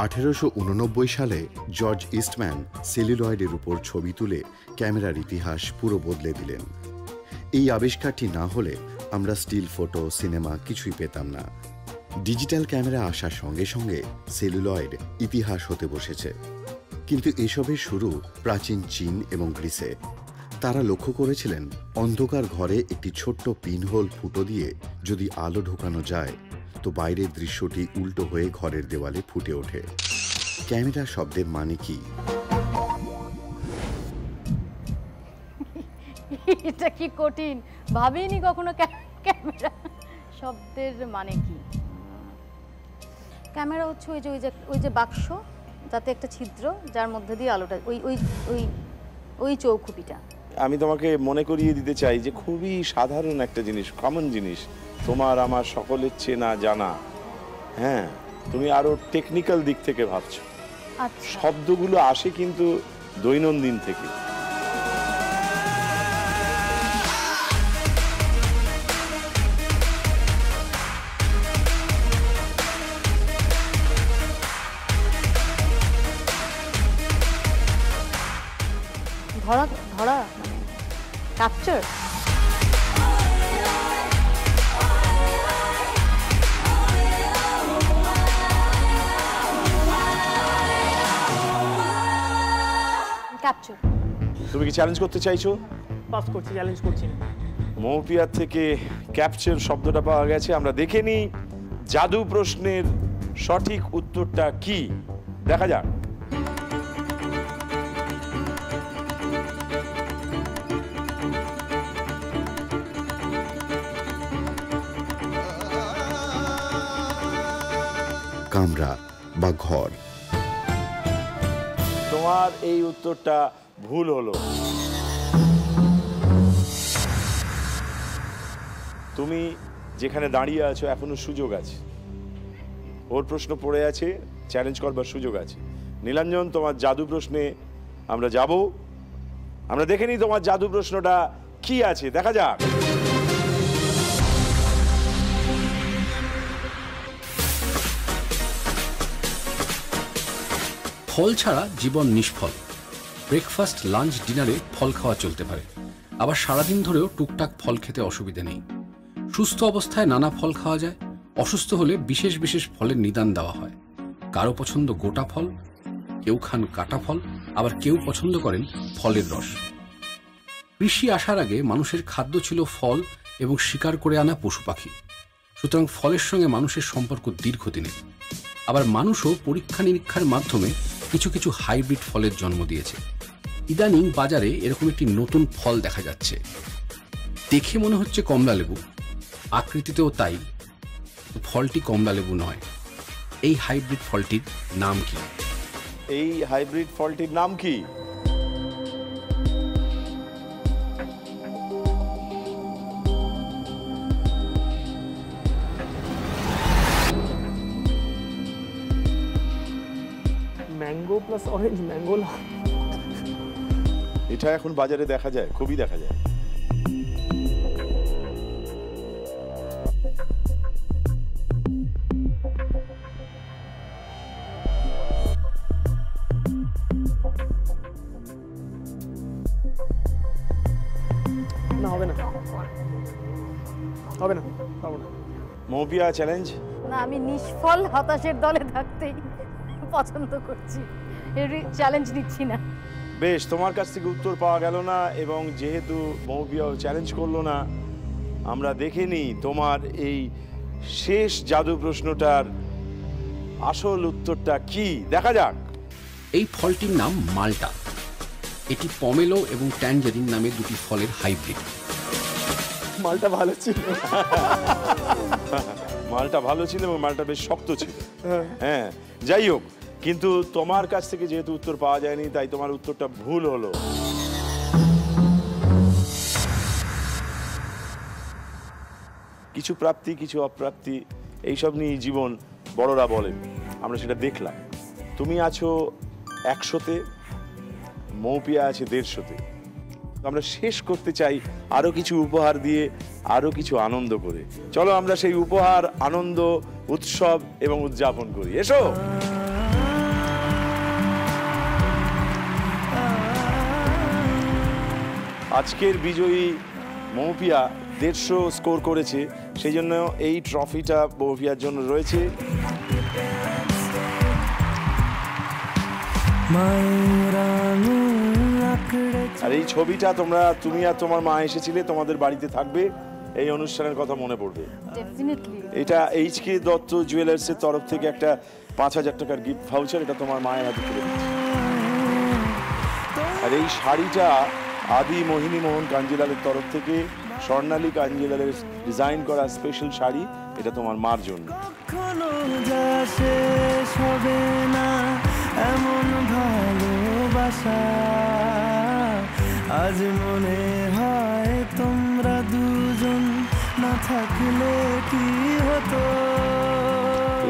Speaker 7: 1889 সালে জর্জ ইস্টম্যান সেলুলয়েডের উপর ছবি তুলে ক্যামেরার ইতিহাস পুরো বদলে দিলেন। এই আবিষ্কারটি না হলে আমরা স্টিল ফটো, সিনেমা কিছুই পেতাম না। ডিজিটাল ক্যামেরা আসার সঙ্গে সঙ্গে সেলুলয়েড ইতিহাস হতে বসেছে। কিন্তু এসবের শুরু প্রাচীন চীন এবং গ্রিসে। তারা লক্ষ্য করেছিলেন অন্ধকার ঘরে একটি ছোট্ট পিনহোল ফুটো দিয়ে যদি আলো ঢোকানো যায় তো বাইরের দৃশ্যটি উল্টো হয়ে ঘরের দেওয়ালে ফুটে ওঠে। ক্যামেরা শব্দের মানে কি?
Speaker 2: এটা কি কঠিন, ভাবিনি কখনো ক্যামেরা শব্দের মানে কি। ক্যামেরা হচ্ছে ওই যে বাক্স, যাতে একটা ছিদ্র, যার মধ্যে দিয়ে আলোটা, ওই চৌখুপিটা।
Speaker 1: আমি তোমাকে মনে করিয়ে দিতে চাই যে খুবই সাধারণ একটা জিনিস, কমন জিনিস, তোমার আমার সকলের চেনা জানা। হ্যাঁ, তুমি আরো টেকনিক্যাল দিক থেকে ভাবছো। শব্দগুলো আসে কিন্তু দৈনন্দিন থেকে।
Speaker 2: ধরা ধরা মানে ক্যাপচার। ক্যাপচার।
Speaker 1: তুমি কি চ্যালেঞ্জ করতে চাইছো?
Speaker 3: পাস করছি, চ্যালেঞ্জ করছি না।
Speaker 1: মৌপিয়ার থেকে ক্যাপচার শব্দটা পাওয়া গেছে। আমরা দেখে নিই জাদু প্রশ্নের সঠিক উত্তরটা কি, দেখা যাক।
Speaker 7: কামরা বা ঘর।
Speaker 1: তোমার এই উত্তরটা ভুল হলো। তুমি যেখানে দাঁড়িয়ে আছো এখনো সুযোগ আছে। ওর প্রশ্ন পড়ে আছে, চ্যালেঞ্জ করবার সুযোগ আছে। নীলাঞ্জন, তোমার জাদু প্রশ্নে আমরা যাব। আমরা দেখে নিই তোমার জাদু প্রশ্নটা কি আছে দেখা যাক।
Speaker 13: ফল ছাড়া জীবন নিষ্ফল। ব্রেকফাস্ট, লাঞ্চ, ডিনারে ফল খাওয়া চলতে পারে, আবার সারাদিন ধরেও টুকটাক ফল খেতে অসুবিধে নেই। সুস্থ অবস্থায় নানা ফল খাওয়া যায়, অসুস্থ হলে বিশেষ বিশেষ ফলের নিদান দেওয়া হয়। কারো পছন্দ গোটা ফল, কেউ খান কাটা ফল, আবার কেউ পছন্দ করেন ফলের রস। কৃষি আসার আগে মানুষের খাদ্য ছিল ফল এবং শিকার করে আনা পশু পাখি, সুতরাং ফলের সঙ্গে মানুষের সম্পর্ক দীর্ঘদিনের। আবার মানুষও পরীক্ষা নিরীক্ষার মাধ্যমে কিছু কিছু হাইব্রিড ফলের জন্ম দিয়েছে। ইদানিং বাজারে এরকম একটি নতুন ফল দেখা যাচ্ছে। দেখে মনে হচ্ছে কমলা লেবু, আকৃতিতেও তাই। ফলটি কমলা লেবু নয়। এই হাইব্রিড ফলটির নাম কি?
Speaker 1: এই হাইব্রিড ফলটির নাম কি?
Speaker 3: Mango plus orange, mango.
Speaker 1: এটা এখন বাজারে দেখা যায়, খুবই দেখা যায়।
Speaker 3: না, হবে না, হবে না, পাবো না।
Speaker 1: মৌপিয়া চ্যালেঞ্জ?
Speaker 2: না, আমি নিষ্ফল হতাশের দলে থাকতেই পছন্দ করছি, এর চ্যালেঞ্জ নিচ্ছি না।
Speaker 1: বেশ, তোমার কাছ থেকে উত্তর পাওয়া গেল না, এবং যেহেতু মৌপিয়াও চ্যালেঞ্জ করলো না, আমরা দেখে নিই তোমার এই শেষ জাদু প্রশ্নটার আসল উত্তরটা কি। দেখা যাক।
Speaker 13: এই ফলটির নাম মাল্টা। এটি পমেলো এবং ট্যাঞ্জারিন নামে দুটি ফলের হাইব্রিড।
Speaker 3: মালটা ভালো ছিল।
Speaker 1: মালটা ভালো ছিল এবং মালটা বেশ শক্ত ছিল। হ্যাঁ, যাই হোক, কিন্তু তোমার কাছ থেকে যেহেতু উত্তর পাওয়া যায়নি, তাই তোমার উত্তরটা ভুল হলো। কিছু প্রাপ্তি, কিছু অপ্রাপ্তি, এইসব নিয়ে জীবন, বড়রা বলেন। আমরা সেটা দেখলাম। তুমি আছো 100-তে, মৌপিয়া আছে 150-তে। আমরা শেষ করতে চাই আরো কিছু উপহার দিয়ে, আরো কিছু আনন্দ করে। চলো আমরা সেই উপহার, আনন্দ, উৎসব এবং উদযাপন করি। এসো। আজকের বিজয়ী মৌপিয়া 150 স্কোর করেছে, সেই জন্য এই ট্রফিটা মৌপিয়ার জন্য রয়েছে। আর এই ছবিটা তুমি আর তোমার মা এসেছিলে, তোমাদের বাড়িতে থাকবে, এই অনুষ্ঠানের কথা মনে পড়বে। এটা এইচকে দত্ত জুয়েলার্সের তরফ থেকে একটা 5000 টাকার গিফট ভাউচার, এটা তোমার মায়ের হাতে তুলে দিচ্ছি। আর এই শাড়িটা আদি মোহিনী মোহন কাঞ্জিলালের তরফ থেকে স্বর্ণালী কাঞ্জিলালের ডিজাইন করা স্পেশাল শাড়ি, এটা তোমার মার জন্য।
Speaker 12: এমন ভালোবাসা আজ মনে হয় তোমরা দুজন না থাকলে কি হতো।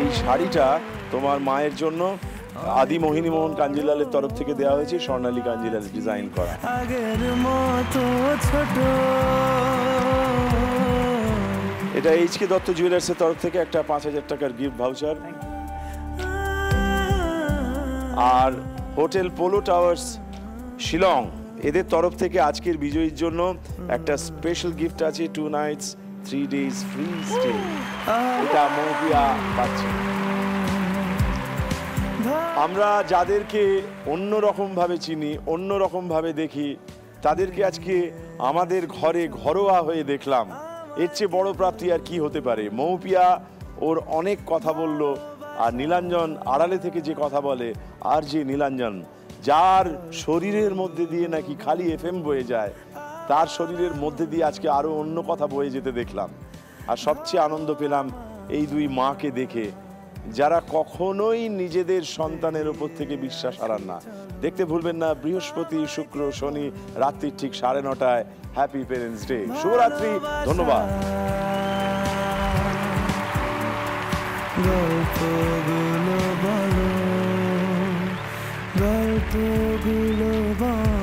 Speaker 1: এই শাড়িটা তোমার মায়ের জন্য আদি মোহিনী মোহন কাঞ্জিলালের তরফ থেকে দেওয়া হয়েছে, স্বর্ণালী কাঞ্জিলাল ডিজাইন করা।
Speaker 12: আগের মতো ছোট।
Speaker 1: এটা এইচকে দত্ত জুয়েলার্সের তরফ থেকে একটা 5000 টাকার গিফট ভাউচার। আর হোটেল পোলো টাওয়ার্স শিলং, এদের তরফ থেকে আজকের বিজয়ীর জন্য একটা স্পেশাল গিফট আছে, 2 nights 3 days ফ্রি স্টে। এটা মৌপিয়া পাচ্ছে। আমরা যাদেরকে অন্যরকম ভাবে চিনি, অন্যরকম ভাবে দেখি, তাদেরকে আজকে আমাদের ঘরে ঘরোয়া হয়ে দেখলাম। এর চেয়ে বড় প্রাপ্তি আর কি হতে পারে। মৌপিয়া ওর অনেক কথা বলল, আর নীলাঞ্জন আড়ালে থেকে যে কথা বলে, আর যে নীলাঞ্জন, যার শরীরের মধ্যে দিয়ে নাকি খালি FM বয়ে যায়, তার শরীরের মধ্যে দিয়ে আজকে আরো অন্য কথা বয়ে যেতে দেখলাম। আর সবচেয়ে আনন্দ পেলাম এই দুই মাকে দেখে, যারা কখনোই নিজেদের সন্তানের উপর থেকে বিশ্বাস হারান না। দেখতে ভুলবেন না বৃহস্পতি, শুক্র, শনি রাত্রি ঠিক 9:30টায় হ্যাপি পেরেন্টস ডে। শুভরাত্রি, ধন্যবাদ।
Speaker 12: গল্পগুলো বলো, গল্পগুলো বলো।